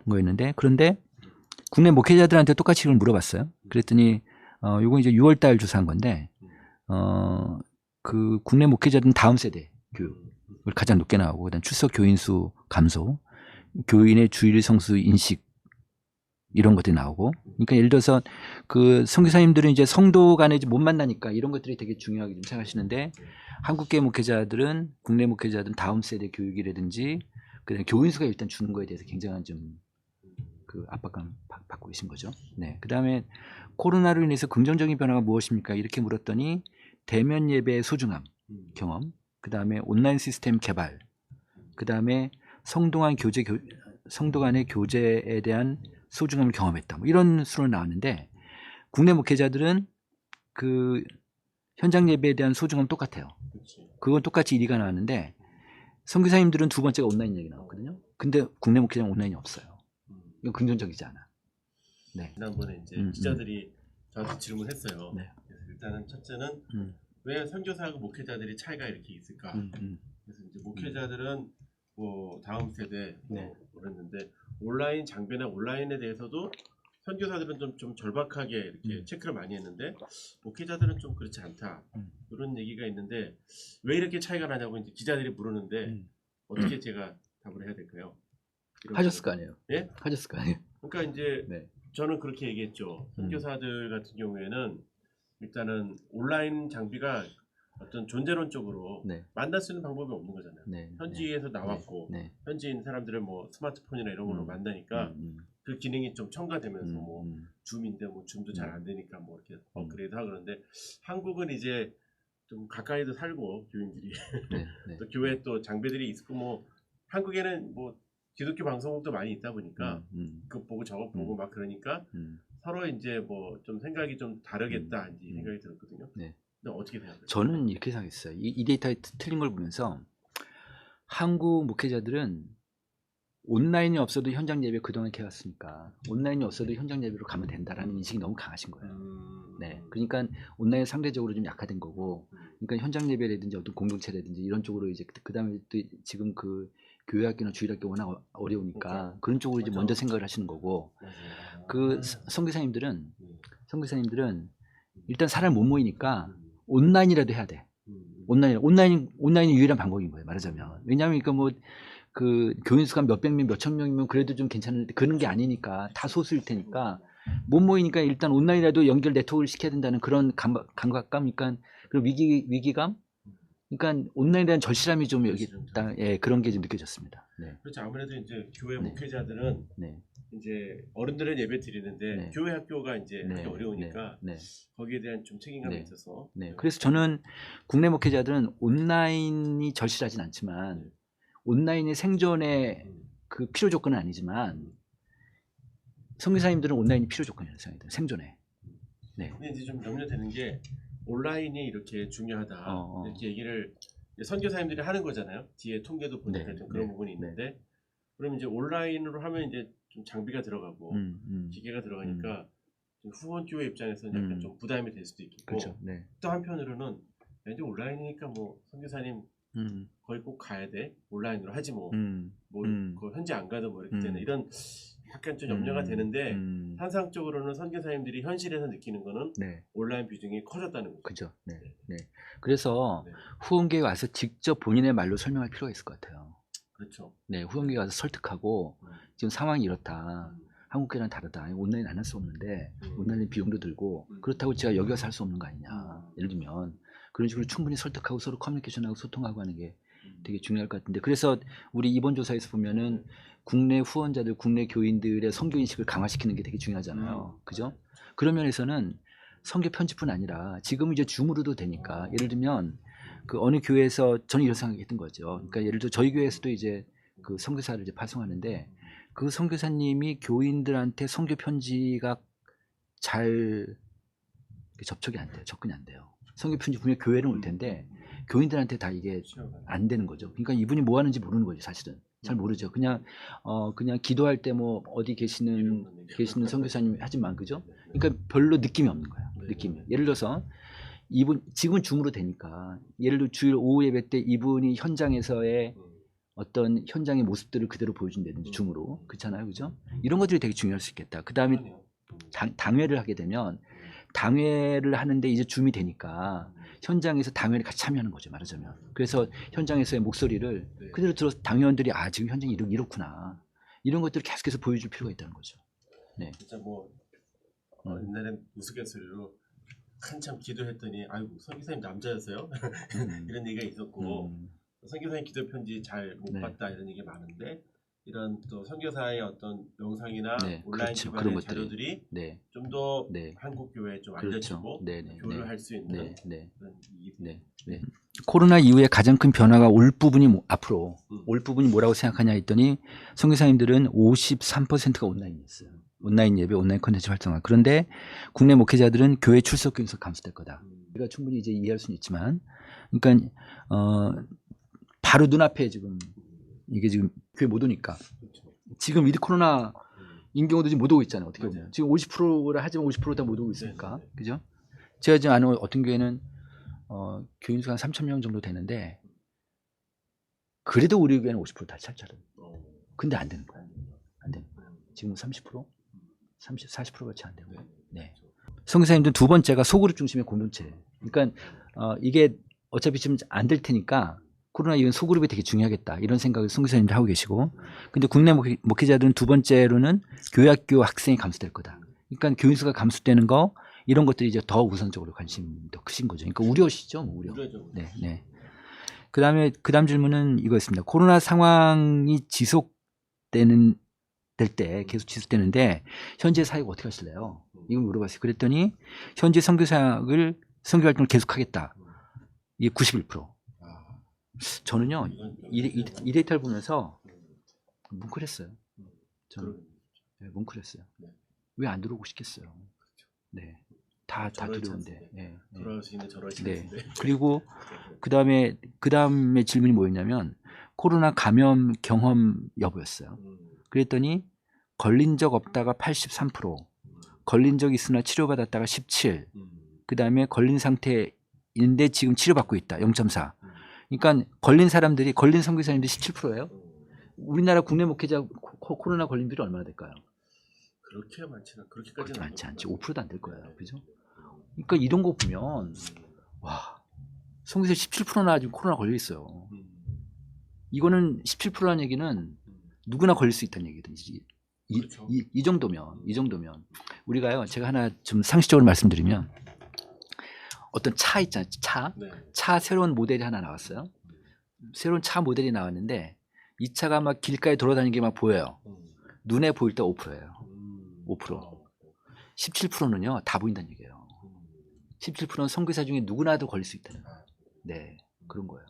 거였는데, 그런데 국내 목회자들한테 똑같이 이걸 물어봤어요. 그랬더니 요거 이제 6월달 조사한 건데 그 국내 목회자들은 다음 세대 교육을 가장 높게 나오고, 그다음 출석 교인 수 감소, 교인의 주일 성수 인식 이런 것들이 나오고, 그러니까 예를 들어서 그 선교사님들은 이제 성도 간에 이제 못 만나니까 이런 것들이 되게 중요하게 좀 생각하시는데, 한국계 목회자들은, 국내 목회자들은 다음 세대 교육이라든지 그다음에 교인 수가 일단 주는 거에 대해서 굉장한 좀 그 압박감 받고 계신 거죠. 네. 그다음에 코로나로 인해서 긍정적인 변화가 무엇입니까? 이렇게 물었더니 대면 예배의 소중함, 경험, 그다음에 온라인 시스템 개발, 그다음에 성도 간의 교제에 대한 소중함을 경험했다. 뭐 이런 수로 나왔는데, 국내 목회자들은 그 현장 예배에 대한 소중함 똑같아요. 그렇지. 그건 똑같이 1위가 나왔는데, 선교사님들은 두 번째가 온라인 얘기 나왔거든요. 근데 국내 목회자는 온라인이 없어요. 이건 긍정적이지 않아. 네. 지난번에 이제 기자들이 저한테 질문했어요. 네. 그래서 일단은 첫째는 왜 선교사하고 목회자들이 차이가 이렇게 있을까? 그래서 이제 목회자들은 뭐 다음 세대 네. 그랬는데, 온라인 장비나 온라인에 대해서도 선교사들은 좀 절박하게 이렇게 체크를 많이 했는데, 목회자들은 좀 그렇지 않다. 이런 얘기가 있는데, 왜 이렇게 차이가 나냐고 이제 기자들이 물었는데, 어떻게 제가 답을 해야 될까요? 하셨을 거 아니에요. 예? 하셨을 거 아니에요. 그러니까 이제 네. 저는 그렇게 얘기했죠. 선교사들 같은 경우에는 일단은 온라인 장비가 어떤 존재론적으로 네. 만날 수 있는 방법이 없는 거잖아요. 네. 현지에서 나왔고 네. 현지인 사람들을 뭐 스마트폰이나 이런 걸로 만나니까 그 기능이 좀 첨가되면서 뭐 줌인데 뭐 줌도 잘 안 되니까 뭐 이렇게 업그레이드하고 그러는데, 한국은 이제 좀 가까이도 살고 교인들이 네. 네. 또 교회 또 장비들이 있고, 뭐 한국에는 뭐 기독교 방송국도 많이 있다 보니까 그거 보고 저거 보고 막 그러니까 서로 이제 뭐 좀 생각이 좀 다르겠다 이제 생각이 들었거든요. 네. 근데 어떻게 생각해요? 저는 이렇게 생각했어요. 이 데이터에 틀린 걸 보면서 한국 목회자들은 온라인이 없어도 현장 예배 그동안 해왔으니까 온라인이 없어도 현장 예배로 가면 된다라는 인식이 너무 강하신 거예요. 네, 그러니까 온라인 상대적으로 좀 약화된 거고, 그러니까 현장 예배라든지 어떤 공동체라든지 이런 쪽으로 이제 그 다음에 또 지금 그 교회학교나 주일학교 워낙 어려우니까 그런 쪽으로 이제 먼저 생각을 하시는 거고, 그 선교사님들은 일단 사람 못 모이니까 온라인이라도 해야 돼. 온라인이 유일한 방법인 거예요, 말하자면. 왜냐하면 그러니까 뭐 그 교인 수가 몇백 명, 몇천 명이면 그래도 좀 괜찮은데 그런 게 아니니까 다 소수일 테니까 못 모이니까 일단 온라인이라도 연결 네트워크를 시켜야 된다는 그런 감각감, 그러니까 그런 위기감, 그러니까 온라인에 대한 절실함이 좀 여기 딱, 예, 그런 게 좀 느껴졌습니다. 네. 그렇죠. 아무래도 이제 교회 목회자들은 네. 이제 어른들은 예배 드리는데 네. 교회 학교가 이제 네. 하기 어려우니까 네. 거기에 대한 좀 책임감이 네. 있어서. 네. 그래서 저는 국내 목회자들은 온라인이 절실하진 않지만 온라인의 생존의 그 필요 조건은 아니지만 선교사님들은 온라인이 필요 조건이라고 생각해요. 생존에. 네. 근데 이제 좀 염려되는 게 온라인이 이렇게 중요하다 이렇게 얘기를 이제 선교사님들이 하는 거잖아요. 뒤에 통계도 보니까 네. 좀 그런 네. 부분이 있는데, 그럼 이제 온라인으로 하면 이제 좀 장비가 들어가고 기계가 들어가니까 좀 후원 교회 입장에서는 약간 좀 부담이 될 수도 있겠고, 그렇죠. 네. 또 한편으로는 이제 온라인이니까 뭐 선교사님 거의 꼭 가야 돼, 온라인으로 하지 뭐 그 현지 안 가도 뭐 이렇게 되는 이런 약간 좀 염려가 되는데, 현상적으로는 선교사님들이 현실에서 느끼는 거는 네. 온라인 비중이 커졌다는 거죠. 그죠. 네. 네. 그래서 네. 후원교회 와서 직접 본인의 말로 설명할 필요가 있을 것 같아요. 그렇죠. 네. 후원교회 와서 설득하고 지금 상황이 이렇다. 한국교회랑 다르다. 온라인 안 할 수 없는데 온라인 비용도 들고 그렇다고 제가 여기 와서 할 수 없는 거 아니냐. 예를 들면 그런 식으로 충분히 설득하고 서로 커뮤니케이션하고 소통하고 하는 게 되게 중요할 것 같은데, 그래서 우리 이번 조사에서 보면은 국내 후원자들, 국내 교인들의 선교 인식을 강화시키는 게 되게 중요하잖아요. 그죠? 그런 면에서는 선교 편집뿐 아니라 지금 이제 줌으로도 되니까, 예를 들면 그 어느 교회에서 저는 이런 생각했던 거죠. 그러니까 예를 들어 저희 교회에서도 이제 그 선교사를 이제 파송하는데 그 선교사님이 교인들한테 선교 편지가 잘 접촉이 안 돼요. 접근이 안 돼요. 선교 편지 분명 교회는 올 텐데 교인들한테 다 이게 안 되는 거죠. 그러니까 이분이 뭐 하는지 모르는 거죠, 사실은. 잘 모르죠. 그냥 기도할 때 뭐 어디 계시는 선교사님 하지만, 그죠? 그러니까 별로 느낌이 없는 거야. 느낌이. 예를 들어서 이분 지금은 줌으로 되니까, 예를 들어 주일 오후 예배 때 이분이 현장에서의 어떤 현장의 모습들을 그대로 보여준다든지 줌으로, 그렇잖아요, 그죠? 이런 것들이 되게 중요할 수 있겠다. 그 다음에 당회를 하게 되면 당회를 하는데 이제 줌이 되니까 현장에서 당회를 같이 참여하는 거죠, 말하자면. 그래서 현장에서의 목소리를 그대로 들어서 당회원들이 지금 현장이 이렇구나, 이런 것들을 계속해서 보여줄 필요가 있다는 거죠. 네. 진짜 뭐 옛날엔 우스갯소리로 한참 기도했더니 아이고 선교사님 남자였어요 이런 얘기가 있었고 선교사님 기도 편지 잘 못 네. 봤다 이런 얘기 많은데 이런 또 선교사의 어떤 영상이나 네, 온라인 그렇죠. 기반의 그런 것들이. 자료들이 네. 좀 더 네. 한국 교회에 좀 그렇죠. 알려지고 네, 네, 교류를 네. 할 수 있는 네, 네. 그런 일이 네. 네. 코로나 이후에 가장 큰 변화가 올 부분이 앞으로 올 부분이 뭐라고 생각하냐 했더니 선교사님들은 53%가 온라인이었어요. 온라인 예배, 온라인 컨텐츠 활성화. 그런데 국내 목회자들은 교회 출석 기회에서 감소될 거다. 우리가 충분히 이제 이해할 수는 있지만, 그러니까 바로 눈앞에 지금 이게 지금 교회 못 오니까 지금 이 코로나 인경우도 지금 못 오고 있잖아요. 어떻게 보면 지금 50%라 하지만 50% 다 못 오고 있으니까, 그죠? 제가 지금 아는 어떤 교회는 교인 수가 한 3,000명 정도 되는데 그래도 우리 교회는 50%다 찰차를. 근데 안 되는 거야. 안 되는 거야. 지금 30%? 30, 40%같이 안 되고. 네. 선교사님들 두 번째가 소그룹 중심의 공동체. 그러니까 이게 어차피 지금 안 될 테니까 코로나 이후엔 소그룹이 되게 중요하겠다 이런 생각을 선교사님들 하고 계시고, 근데 국내 목회자들은 두 번째로는 교회학교 학생이 감소될 거다. 그러니까 교인 수가 감소되는 거 이런 것들이 이제 더 우선적으로 관심이 더 크신 거죠. 그러니까 우려시죠, 뭐 우려. 네, 네. 그다음 질문은 이거였습니다. 코로나 상황이 지속되는 때 계속 지속되는데 현재 사역 어떻게 하실래요? 이걸 물어봤어요. 그랬더니 현재 선교 활동을 계속하겠다. 이게 91%. 저는요 이 데이터를 보면서 뭉클했어요. 저는 뭉클했어요. 왜 안 들어오고 싶겠어요. 네, 다 들어오는데. 네, 돌아오시는 저러시는데. 네. 그리고 그다음에 질문이 뭐였냐면 코로나 감염 경험 여부였어요. 그랬더니 걸린 적 없다가 83%, 걸린 적 있으나 치료받았다가 17, 그다음에 걸린 상태인데 지금 치료받고 있다 0.4. 그러니까 걸린 선교사님들이 17%예요. 우리나라 국내 목회자 코로나 걸린 분들이 얼마나 될까요? 그렇게 많지는 그렇게까지는 많지 않지. 5%도 안 될 거예요. 그죠? 그러니까 이런 거 보면 와, 선교사 17%나 지금 코로나 걸려 있어요. 이거는 17%라는 얘기는 누구나 걸릴 수 있다는 얘기든지. 그렇죠. 이 정도면 우리가요. 제가 하나 좀 상식적으로 말씀드리면 어떤 차 있잖아요. 차 새로운 모델이 하나 나왔어요. 새로운 차 모델이 나왔는데 이 차가 막 길가에 돌아다니는 게 막 보여요. 눈에 보일 때 5%예요. 5%. 17%는요 다 보인다는 얘기예요. 17%는 선교사 중에 누구나도 걸릴 수 있다는 거예요. 네, 그런 거예요.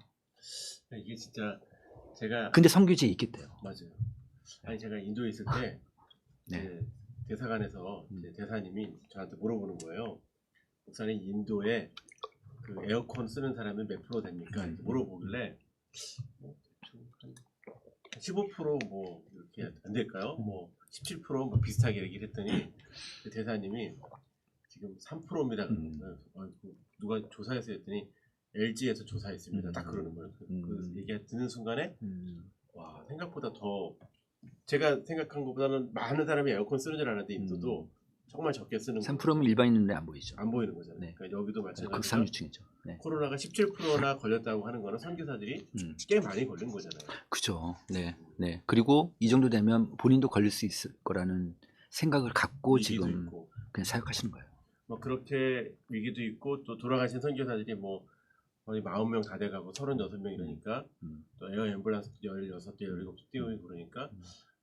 이게 진짜 제가 근데 선교지에 있겠대요. 맞아요. 아니 제가 인도에 있을 때 네. 대사관에서 대사님이 저한테 물어보는 거예요. 목사님 인도에 그 에어컨 쓰는 사람은 몇 프로 됩니까? 이렇게 물어보길래 뭐 대충 한 15%뭐 이렇게 안 될까요? 뭐 17%뭐 비슷하게 얘기를 했더니 그 대사님이 지금 3%입니다. 누가 조사해서 했더니 LG에서 조사했습니다. 딱 그러는 거예요. 그 얘기 듣는 순간에 와 생각보다 더 제가 생각한 것보다는 많은 사람이 에어컨 쓰는 줄 알았는데 인도도 정말 적게 쓰는 3%면 일반인 눈에 안 보이죠. 안 보이는 거잖아요. 네. 그러니까 여기도 마찬가지로 극상유층이죠. 네. 코로나가 17%나 걸렸다고 하는 거는 선교사들이 꽤 많이 걸린 거잖아요. 그죠. 네, 네. 그리고 이 정도 되면 본인도 걸릴 수 있을 거라는 생각을 갖고 지금 있고. 그냥 사역하시는 거예요. 뭐 그렇게 위기도 있고 또 돌아가신 선교사들이 뭐 거의 40명 다 돼가고 36명 이러니까 또 에어 앰뷸런스 16대 17대 띄우고 그러니까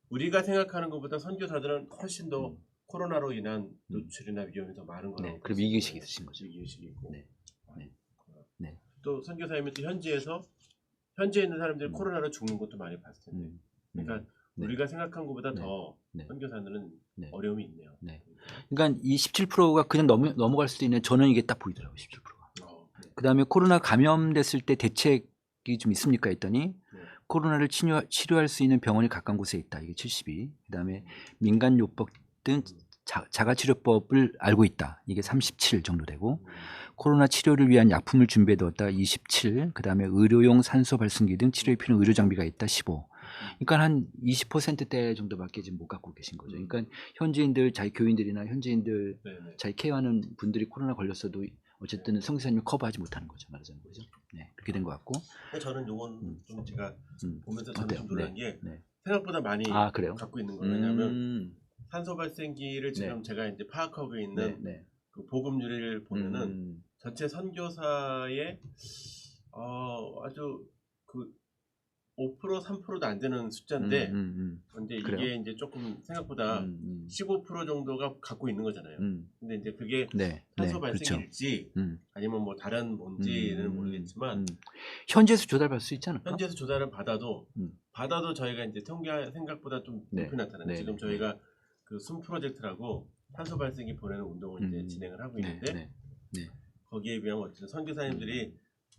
우리가 생각하는 것보다 선교사들은 훨씬 더 코로나로 인한 노출이나 위험이 더 많은 거라고. 네, 그럼 위기의식이 있으신 거죠. 위기의식이 있고. 네. 네. 네. 또 선교사님은 또 현지에 있는 사람들이 코로나로 죽는 것도 많이 봤을 텐데. 그러니까 우리가 생각한 것보다 더 선교사들은 어려움이 있네요. 네. 그러니까 이 17%가 그냥 넘어갈 수도 있는데 저는 이게 딱 보이더라고요. 17%가. 그다음에 코로나 감염됐을 때 대책이 좀 있습니까 했더니 코로나를 치료할 수 있는 병원이 가까운 곳에 있다. 이게 72. 그다음에 민간요법 등 자가치료법을 알고 있다. 이게 37 정도 되고 코로나 치료를 위한 약품을 준비해 두었다. 27. 그다음에 의료용 산소 발생기 등 치료에 필요한 의료 장비가 있다. 15. 그러니까 한 20%대 정도밖에 지금 못 갖고 계신 거죠. 그러니까 현지인들, 자기 교인들이나 현지인들, 자기 케어하는 분들이 코로나 걸렸어도 어쨌든 선교사님이 커버하지 못하는 거죠. 말하자면 거죠. 네, 그렇게 된 것 같고. 저는 요건 좀 제가 보면서 저는 어때요? 좀 놀란 게 네. 생각보다 많이 그래요? 갖고 있는 거예요. 왜냐하면 탄소 발생기를 지금 네. 제가 이제 파악하고 네, 있는 네. 그 보급률을 보면은 전체 선교사의 아주 그 5% 3%도 안 되는 숫자인데 근데 그래요? 이게 이제 조금 생각보다 15% 정도가 갖고 있는 거잖아요. 근데 이제 그게 네, 탄소 네, 그렇죠. 발생일지 아니면 뭐 다른 뭔지는 모르겠지만 현지에서 조달받을 수 있지 않을까? 현지에서 조달을 받아도 저희가 이제 통계 생각보다 좀 네, 높이 나타나요. 네, 지금 네, 저희가 그 숨 프로젝트라고 탄소 발생기 보내는 운동을 이제 진행을 하고 있는데 네, 네. 거기에 비하면 어쨌든 선교사님들이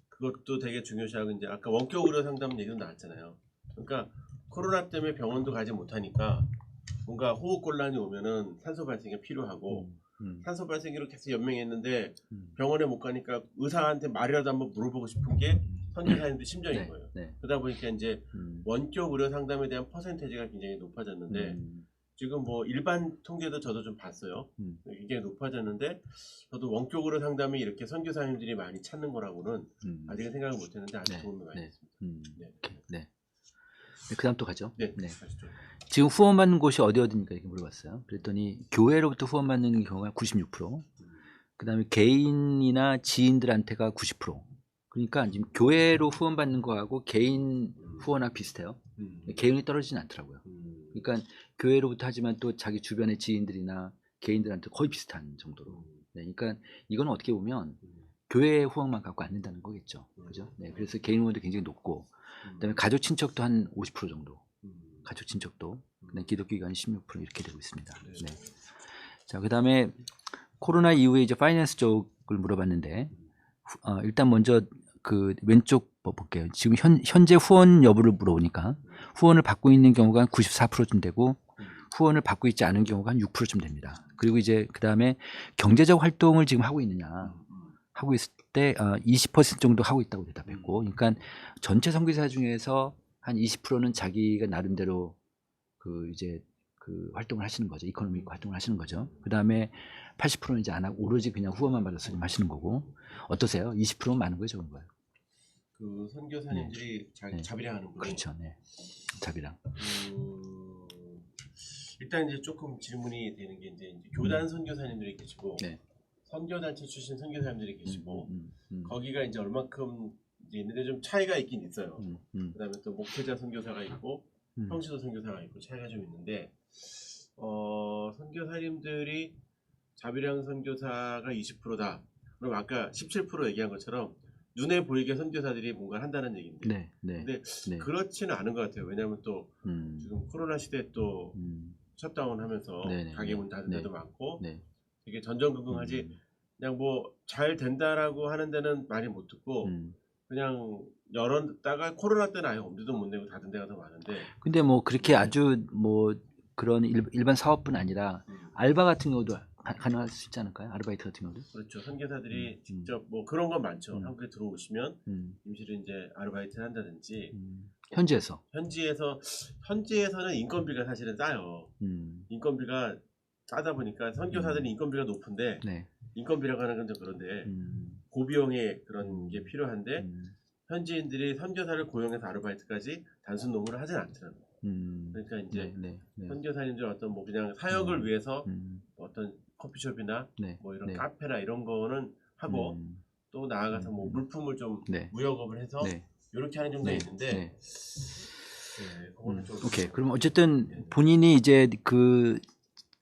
그것도 되게 중요시하고 이제 아까 원격 의료 상담 얘기도 나왔잖아요. 그러니까 코로나 때문에 병원도 가지 못하니까 뭔가 호흡 곤란이 오면은 탄소 발생기가 필요하고 탄소 발생기로 계속 연명했는데 병원에 못 가니까 의사한테 말이라도 한번 물어보고 싶은 게 선교사님들 심정인 네, 거예요. 네. 그러다 보니까 이제 원격 의료 상담에 대한 퍼센테이지가 굉장히 높아졌는데 지금 뭐 일반 통계도 저도 좀 봤어요. 굉장히 높아졌는데 저도 원격 의료 상담이 이렇게 선교사님들이 많이 찾는 거라고는 아직은 생각을 못했는데 아주 네, 도움이 많이 네. 됐습니다. 네. 네. 그다음 또 가죠. 네, 네. 가시죠. 지금 후원받는 곳이 어디입니까? 이렇게 물어봤어요. 그랬더니 교회로부터 후원받는 경우가 96%, 그다음에 개인이나 지인들한테가 90%. 그러니까 지금 교회로 후원받는 거하고 개인 후원하고 비슷해요. 개인이 떨어지진 않더라고요. 그러니까 교회로부터 하지만 또 자기 주변의 지인들이나 개인들한테 거의 비슷한 정도로. 네, 그러니까 이건 어떻게 보면 교회 후원만 갖고 안 된다는 거겠죠. 그죠? 네, 그래서 개인 후원도 굉장히 높고, 그다음에 가족 친척도 한 50% 정도. 가족 친척도. 그다음에 기독교기관 16% 이렇게 되고 있습니다. 네. 자, 그다음에 코로나 이후에 이제 파이낸스 쪽을 물어봤는데, 일단 먼저 그 왼쪽 볼게요. 지금 현재 후원 여부를 물어보니까 후원을 받고 있는 경우가 94%쯤 되고 후원을 받고 있지 않은 경우가 한 6%쯤 됩니다. 그리고 이제 그 다음에 경제적 활동을 지금 하고 있느냐 하고 있을 때 20% 정도 하고 있다고 대답했고, 그러니까 전체 선교사 중에서 한 20%는 자기가 나름대로 그 이제 그 활동을 하시는 거죠. 이코노믹 활동을 하시는 거죠. 그 다음에 80%는 이제 안 하고 오로지 그냥 후원만 받아서 좀 하시는 거고. 어떠세요? 20%는 많은 거예요, 적은 거예요? 그 선교사님들이 네. 자비랑 하는 그렇죠, 네. 자비랑. 일단 이제 조금 질문이 되는 게 이제 교단 선교사님들이 계시고 네. 선교단체 출신 선교사님들이 계시고 거기가 이제 얼만큼 이제 있는데 좀 차이가 있긴 있어요. 그다음에 또 목회자 선교사가 있고 평시도 선교사가 있고 차이가 좀 있는데 선교사님들이 자비랑 선교사가 20%다. 그럼 아까 17% 얘기한 것처럼 눈에 보이게 선교사들이 뭔가를 한다는 얘기인데 네, 네. 근데 네. 그렇지는 않은 것 같아요. 왜냐하면 또 지금 코로나 시대에 또 셧다운 하면서 네네, 가게 문 닫은 네. 데도 많고 네. 되게 전전긍긍하지 그냥 뭐 잘 된다라고 하는 데는 많이 못 듣고 그냥 열었다가 코로나 때는 아예 엄두도 못 내고 닫은 데가 더 많은데 근데 뭐 그렇게 아주 뭐 그런 일반 사업뿐 아니라 알바 같은 경우도 가능할 수 있지 않을까요? 아르바이트 같은 경우도? 그렇죠. 선교사들이 직접 뭐 그런 건 많죠. 한국에 들어오시면 임시로 이제 아르바이트를 한다든지 현지에서. 현지에서는 인건비가 사실은 싸요. 인건비가 싸다 보니까 선교사들은 인건비가 높은데 네. 인건비라고 하는 건 좀 그런데 고비용의 그런 게 필요한데 현지인들이 선교사를 고용해서 아르바이트까지 단순 노무를 하진 않더라고요. 그러니까 이제 네. 선교사님들 어떤 뭐 그냥 사역을 위해서 어떤 커피숍이나 네. 뭐 이런 네. 카페나 이런 거는 하고 또 나아가서 뭐 물품을 좀 네. 무역업을 해서 네. 이렇게 하는 정도가 네. 있는데 네. 그거는 좀 오케이. 그럼 어쨌든 본인이 이제 그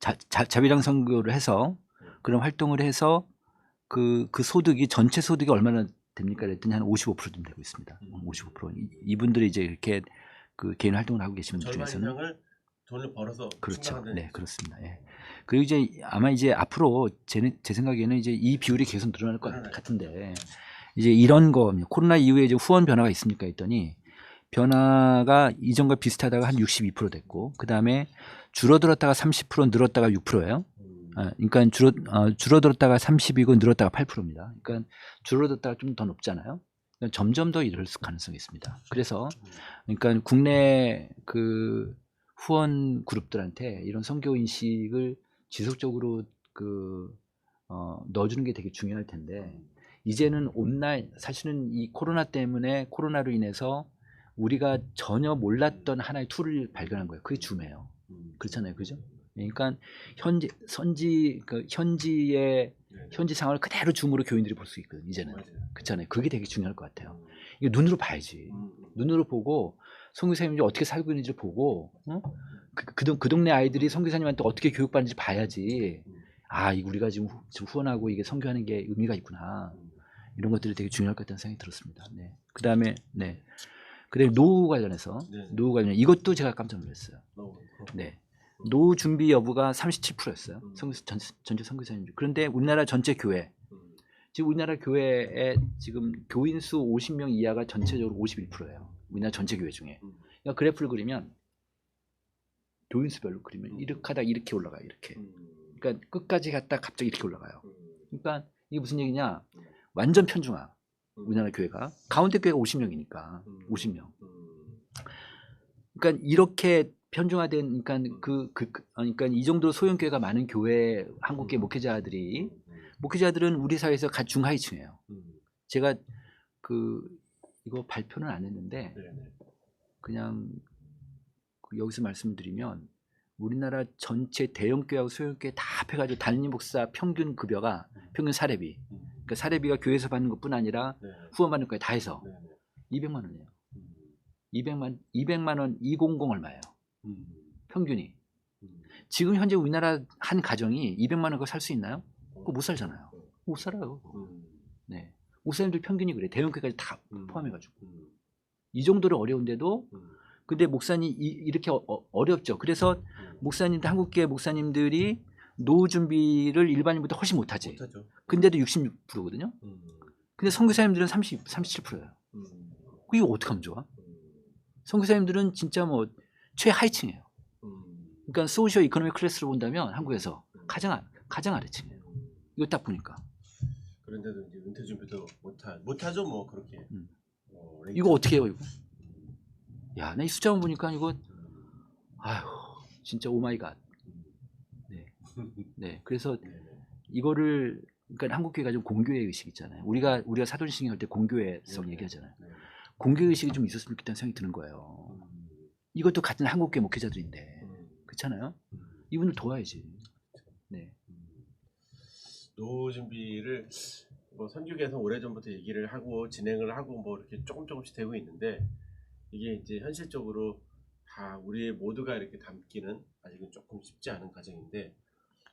자비랑 선교를 해서 그런 활동을 해서 그 소득이 전체 소득이 얼마나 됩니까? 그랬더니 한 55%쯤 되고 있습니다. 55%. 이분들이 이제 이렇게 그 개인 활동을 하고 계신 분 절반 중에서는 이상을 돈을 벌어서 그렇죠. 충당한다는 네, 얘기죠. 그렇습니다. 예. 그리고 이제 아마 이제 앞으로 제 생각에는 이제 이 비율이 계속 늘어날 것 같은데 이제 이런 거 코로나 이후에 이제 후원 변화가 있습니까? 했더니 변화가 이전과 비슷하다가 한 62% 됐고 그 다음에 줄어들었다가 30% 늘었다가 6%예요. 그러니까 줄어들었다가 30이고 늘었다가 8%입니다. 그러니까 줄어들었다가 좀 더 높잖아요. 그러니까 점점 더 이럴 가능성이 있습니다. 그래서 그러니까 국내 그 후원 그룹들한테 이런 선교 인식을 지속적으로 넣어주는 게 되게 중요할 텐데 이제는 온라인 사실은 이 코로나로 인해서 우리가 전혀 몰랐던 하나의 툴을 발견한 거예요. 그게 줌이에요. 그렇잖아요, 그죠? 그러니까 현지의 네. 현지 상황을 그대로 줌으로 교인들이 볼 수 있거든 이제는. 맞아요. 그렇잖아요. 그게 되게 중요할 것 같아요. 음, 이거 눈으로 봐야지. 음, 눈으로 보고 선교사님들이 어떻게 살고 있는지를 보고 그 동네 아이들이 선교사님한테 어떻게 교육받는지 봐야지. 아, 이거 우리가 지금 후원하고 이게 선교하는 게 의미가 있구나. 이런 것들이 되게 중요할 것 같다는 생각이 들었습니다. 네. 그다음에 노후 관련해서 네. 이것도 제가 깜짝 놀랐어요. 너무 네. 노후 준비 여부가 37%였어요. 음. 전체 선교사님들. 그런데 우리나라 전체 교회 지금 우리나라 교회에 지금 교인 수 50명 이하가 전체적으로 51%예요. 우리나라 전체 교회 중에. 그러니까 그래프를 그리면 교인 수별로 그리면 이렇게 하다 이렇게 올라가요. 이렇게. 그러니까 끝까지 갔다 갑자기 이렇게 올라가요. 그러니까 이게 무슨 얘기냐? 완전 편중화. 우리나라 교회가 가운데 교회가 50명이니까 50명. 그러니까 이렇게 편중화된 그러니까 이 정도로 소형 교회가 많은 교회 한국계 목회자들은 우리 사회에서 중하위층이에요. 제가 이거 발표는 안 했는데 그냥 여기서 말씀드리면 우리나라 전체 대형 교회하고 소형 교회 다 합해가지고 담임 목사 평균 급여가 평균 사례비. 그러니까 사례비가 교회에서 받는 것뿐 아니라 후원 받는 거에 다 해서 200만 원이에요. 200만 원 200 얼마예요? 평균이. 지금 현재 우리나라 한 가정이 200만 원 그거 살 수 있나요? 그거 못 살잖아요. 못 살아요. 네. 목사님들 평균이 그래. 대형 교회까지 다 포함해가지고. 이 정도로 어려운데도 근데 목사님 이렇게 어렵죠. 그래서 목사님들 한국계 목사님들이 노후 준비를 일반인보다 훨씬 못하지. 못하죠. 근데도 66%거든요. 근데 선교사님들은 37%예요. 이거 어떻게 하면 좋아? 선교사님들은 진짜 뭐 최하위층이에요. 그러니까 소시오 이코노미 클래스로 본다면 한국에서 가장 아래층이에요. 이거 딱 보니까. 그런데도 이제 은퇴 준비도 못하죠 뭐 그렇게. 이거 어떻게 해요 이거? 야, 나 이 숫자만 보니까 이거 아휴 진짜 오마이갓. 네. 그래서 이거를 그러니까 한국교회가 좀 공교회 의식 있잖아요. 우리가 사도신경 할 때 공교회성 얘기하잖아요. 공교회 의식이 좀 있었으면 좋겠다는 생각이 드는 거예요. 이것도 같은 한국교회 목회자들인데 그렇잖아요. 이분들 도와야지. 네. 노후 준비를 뭐 선교계에서 오래전부터 얘기를 하고 진행을 하고 뭐 이렇게 조금씩 되고 있는데 이게 이제 현실적으로 다 우리 모두가 이렇게 담기는 아직은 조금 쉽지 않은 과정인데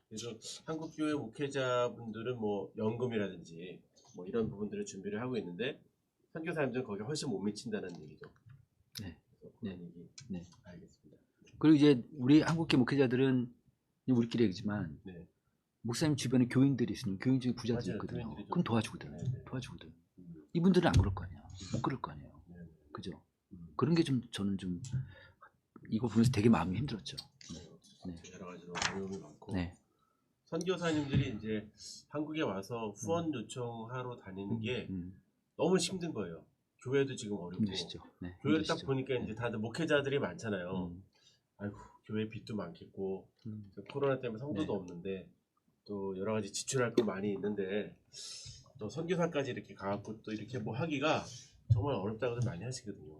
그래서 한국교회 목회자분들은 뭐 연금이라든지 뭐 이런 부분들을 준비를 하고 있는데 선교사님들은 거기에 훨씬 못 미친다는 얘기죠. 네. 그런 얘기. 네. 알겠습니다. 그리고 이제 우리 한국계 목회자들은 우리끼리 얘기지만 네. 목사님 주변에 교인들이 있으면 교인 중에 부자들이 맞아요. 있거든요. 교인들이 좀- 그럼 도와주거든. 네. 도와주거든. 이분들은 안 그럴 거 아니야. 못 그럴 거 아니에요. 네. 그죠? 그런 게 좀 저는 좀 이거 보면서 되게 마음이 힘들었죠. 네. 여러 가지로 어려움이 많고 네. 선교사님들이 이제 한국에 와서 후원 요청하러 다니는 게 너무 힘든 거예요. 교회도 지금 어렵고 힘드시죠. 네. 교회를 힘드시죠. 딱 보니까 이제 네. 다들 목회자들이 많잖아요. 음. 아이고 교회 빚도 많겠고 음. 코로나 때문에 성도도 네. 없는데 또 여러 가지 지출할 거 많이 있는데 또 선교사까지 이렇게 가갖고 또 이렇게 뭐 하기가 정말 어렵다고들 많이 하시거든요.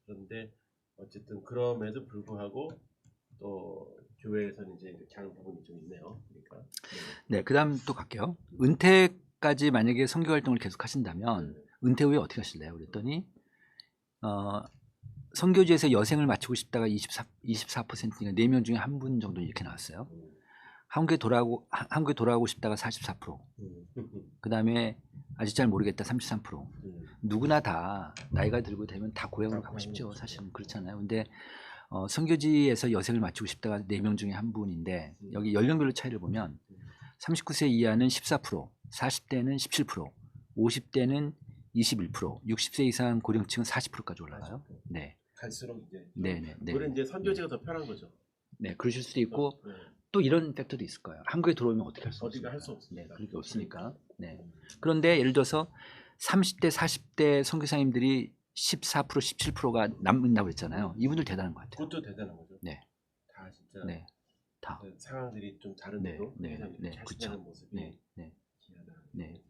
그런데 어쨌든 그럼에도 불구하고 또 교회에서는 이제 이렇게 하는 부분이 좀 있네요. 그러니까 네, 그다음 또 갈게요. 은퇴까지 만약에 선교 활동을 계속 하신다면 은퇴 후에 어떻게 하실래요? 그랬더니 선교지에서 여생을 마치고 싶다가 24%니까 4명 중에 한 분 정도 이렇게 나왔어요. 한국에 돌아가고 싶다가 44%. 그다음에 아직 잘 모르겠다 33%. 누구나 다 나이가 들고 되면 다 고향으로 가고 싶죠. 사실은 그렇잖아요. 근데 선교지에서 여생을 마치고 싶다가 4명 중에 한 분인데 여기 연령별로 차이를 보면 39세 이하는 14%, 40대는 17%, 50대는 21%, 60세 이상 고령층은 40%까지 올라가요. 네. 갈수록 이제 네. 우리는 이제 선교지가 더 편한 거죠. 네, 그러실 수도 있고 네. 또 이런 팩터도 있을 거예요. 한국에 들어오면 어떻게 할 수 어디가 없습니까? 할 수 없습니다. 네, 그렇게 없으니까. 네. 그런데 예를 들어서 30대, 40대 선교사님들이 14%, 17%가 남는다고 했잖아요. 이분들 대단한 것 같아요. 그것도 대단한 거죠. 네. 다 진짜 네. 다. 상황들이 좀 다른데도 이렇게 하시는 모습이 네. 기하다. 네.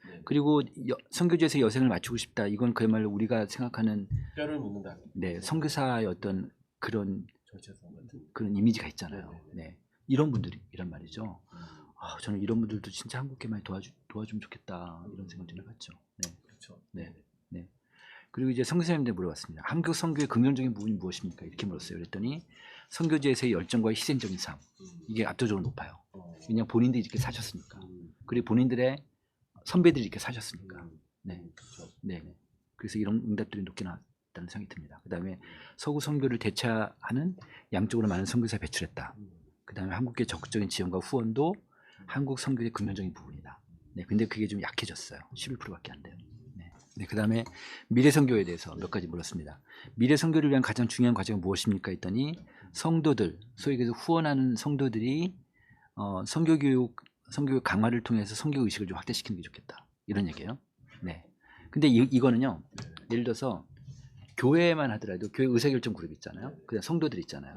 네. 그리고 선교지에서 여생을 마치고 싶다. 이건 그야말로 우리가 생각하는 뼈를 묻는다. 네, 선교사의 어떤 그런 정체성 같은. 이미지가 있잖아요. 네. 네. 이런 분들이란 말이죠. 저는 이런 분들도 진짜 한국계 많이 도와주면 좋겠다 이런 생각 좀 해봤죠. 네. 그렇죠. 네. 네. 그리고 이제 선교사님들 물어봤습니다. 한국 선교의 긍정적인 부분이 무엇입니까? 이렇게 물었어요. 그랬더니 선교지에서의 열정과 희생적인 삶 이게 압도적으로 높아요. 그냥 본인들이 이렇게 사셨으니까. 그리고 본인들의 선배들이 이렇게 사셨으니까. 네. 그렇죠. 네. 그래서 이런 응답들이 높게 나왔다는 생각이 듭니다. 그다음에 서구 선교를 대체하는 양쪽으로 많은 선교사 배출했다. 그다음에 한국계 적극적인 지원과 후원도 한국 선교의 긍정적인 부분이다. 네. 근데 그게 좀 약해졌어요. 11%밖에 안 돼요. 네, 그다음에 미래 선교에 대해서 몇 가지 물었습니다. 미래 선교를 위한 가장 중요한 과정은 무엇입니까? 했더니 성도들, 소위 얘기해서 후원하는 성도들이 선교 교육 강화를 통해서 선교 의식을 좀 확대시키는 게 좋겠다. 이런 얘기예요. 네. 근데 이거는요. 예를 들어서 교회만 하더라도 교회 의사결정 그룹 있잖아요. 그냥 성도들 있잖아요.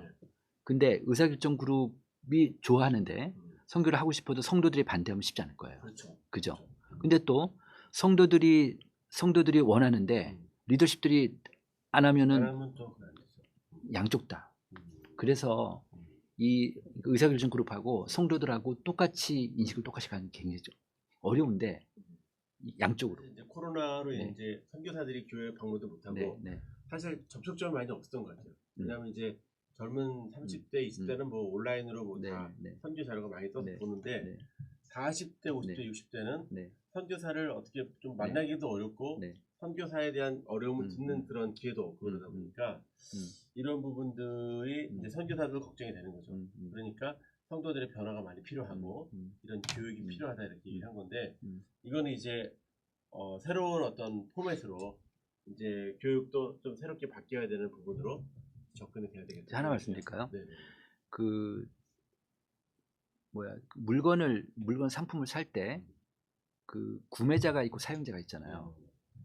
근데 의사결정 그룹이 좋아하는데 선교를 하고 싶어도 성도들이 반대하면 쉽지 않을 거예요. 그죠? 근데 또 성도들이 원하는데 리더십들이 안 하면은 양쪽 다. 그래서 이 의사결정 그룹하고 성도들하고 똑같이 인식을 똑같이 가는 게 굉장히 좀 어려운데 양쪽으로. 이제 코로나로 네. 이제 선교사들이 교회 방문도 못하고 네, 네, 사실 접촉점이 많이 없었던 것 같아요. 왜냐하면 이제 젊은 30대, 20대는 뭐 온라인으로 뭐 네, 다 네, 선교 자료가 많이 떠서 네, 보는데 네, 40대, 50대, 네. 60대는 네, 선교사를 어떻게 좀 만나기도 어렵고 네, 선교사에 대한 어려움을 듣는 음. 그런 기회도 없고 그러다 보니까 이런 부분들이 이제 선교사들 걱정이 되는 거죠. 그러니까 성도들의 변화가 많이 필요하고 이런 교육이 필요하다 이렇게 얘기를 한 건데 이거는 이제 새로운 어떤 포맷으로 이제 교육도 좀 새롭게 바뀌어야 되는 부분으로 접근이 돼야 되겠다. 하나 말씀드릴까요? 네. 그 물건 상품을 살 때 그 구매자가 있고 사용자가 있잖아요.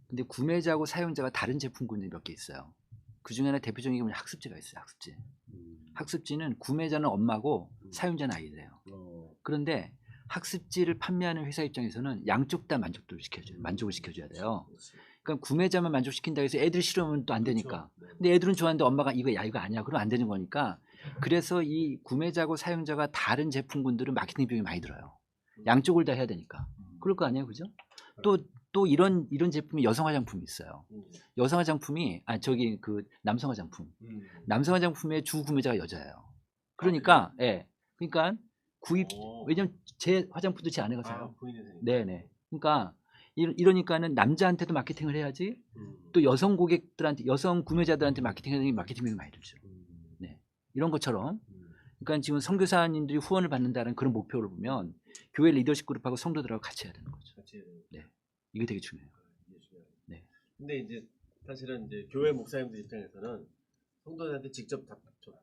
근데 구매자하고 사용자가 다른 제품군이 몇 개 있어요. 그 중에 하나 대표적인 게 뭐냐 학습지가 있어요. 학습지는 구매자는 엄마고 사용자는 아이래요. 그런데 학습지를 판매하는 회사 입장에서는 양쪽 다 만족을 시켜줘야 돼요. 그러니까 구매자만 만족시킨다 해서 애들 싫으면 또 안 되니까. 근데 애들은 좋아하는데 엄마가 이거 아니야. 그러면 안 되는 거니까. 그래서 이 구매자고 사용자가 다른 제품군들은 마케팅 비용이 많이 들어요. 양쪽을 다 해야 되니까. 그럴 거 아니에요, 그죠? 또 이런 제품이 여성 화장품이 있어요. 여성 화장품이 그 남성 화장품. 남성 화장품의 주 구매자가 여자예요. 그러니까 그러니까 왜냐면 제 화장품도 제 아내가 사요. 네네. 그러니까 이러니까는 남자한테도 마케팅을 해야지 또 여성 고객들한테 여성 구매자들한테 마케팅이 많이 들죠. 네. 이런 것처럼 그러니까 지금 선교사님들이 후원을 받는다는 그런 목표를 보면 교회 리더십 그룹하고 성도들하고 같이 해야 되는 거죠. 네. 이게 되게 중요해요. 네. 근데 이제 사실은 이제 교회 목사님들 입장에서는 성도들한테 직접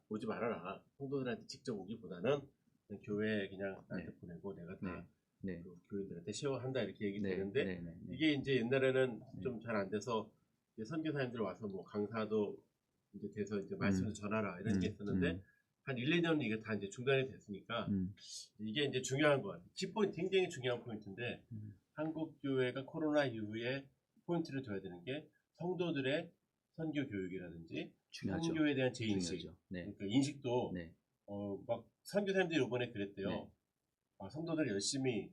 오지 말아라. 성도들한테 직접 오기보다는 그냥 교회에 그냥 나한테 보내고 내가 다 그 교인들한테 쉐어한다 이렇게 얘기 되는데 이게 이제 옛날에는 좀 잘 안 돼서 이제 선교사님들 와서 뭐 강사도 이제 돼서 이제 말씀을 전하라 이런 게 있었는데 한 1, 2년 이게 다 이제 중단이 됐으니까 이게 이제 중요한 것 같아요. 키포인트 굉장히 중요한 포인트인데 한국 교회가 코로나 이후에 포인트를 둬야 되는 게 성도들의 선교 교육이라든지 선교에 대한 재인식, 그러니까 인식도 막 선교사님들이 이번에 그랬대요. 성도들이 열심히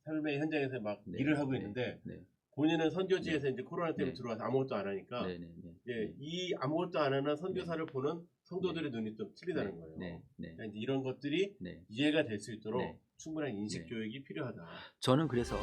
삶의 현장에서 막 일을 하고 있는데 본인은 선교지에서 이제 코로나 때문에 들어와서 아무것도 안 하니까 이 아무것도 안 하는 선교사를 보는 성도들의 눈이 좀 틀리다는 거예요. 그러니까 이제 이런 것들이 이해가 될 수 있도록 충분한 인식 교육이 필요하다. 저는 그래서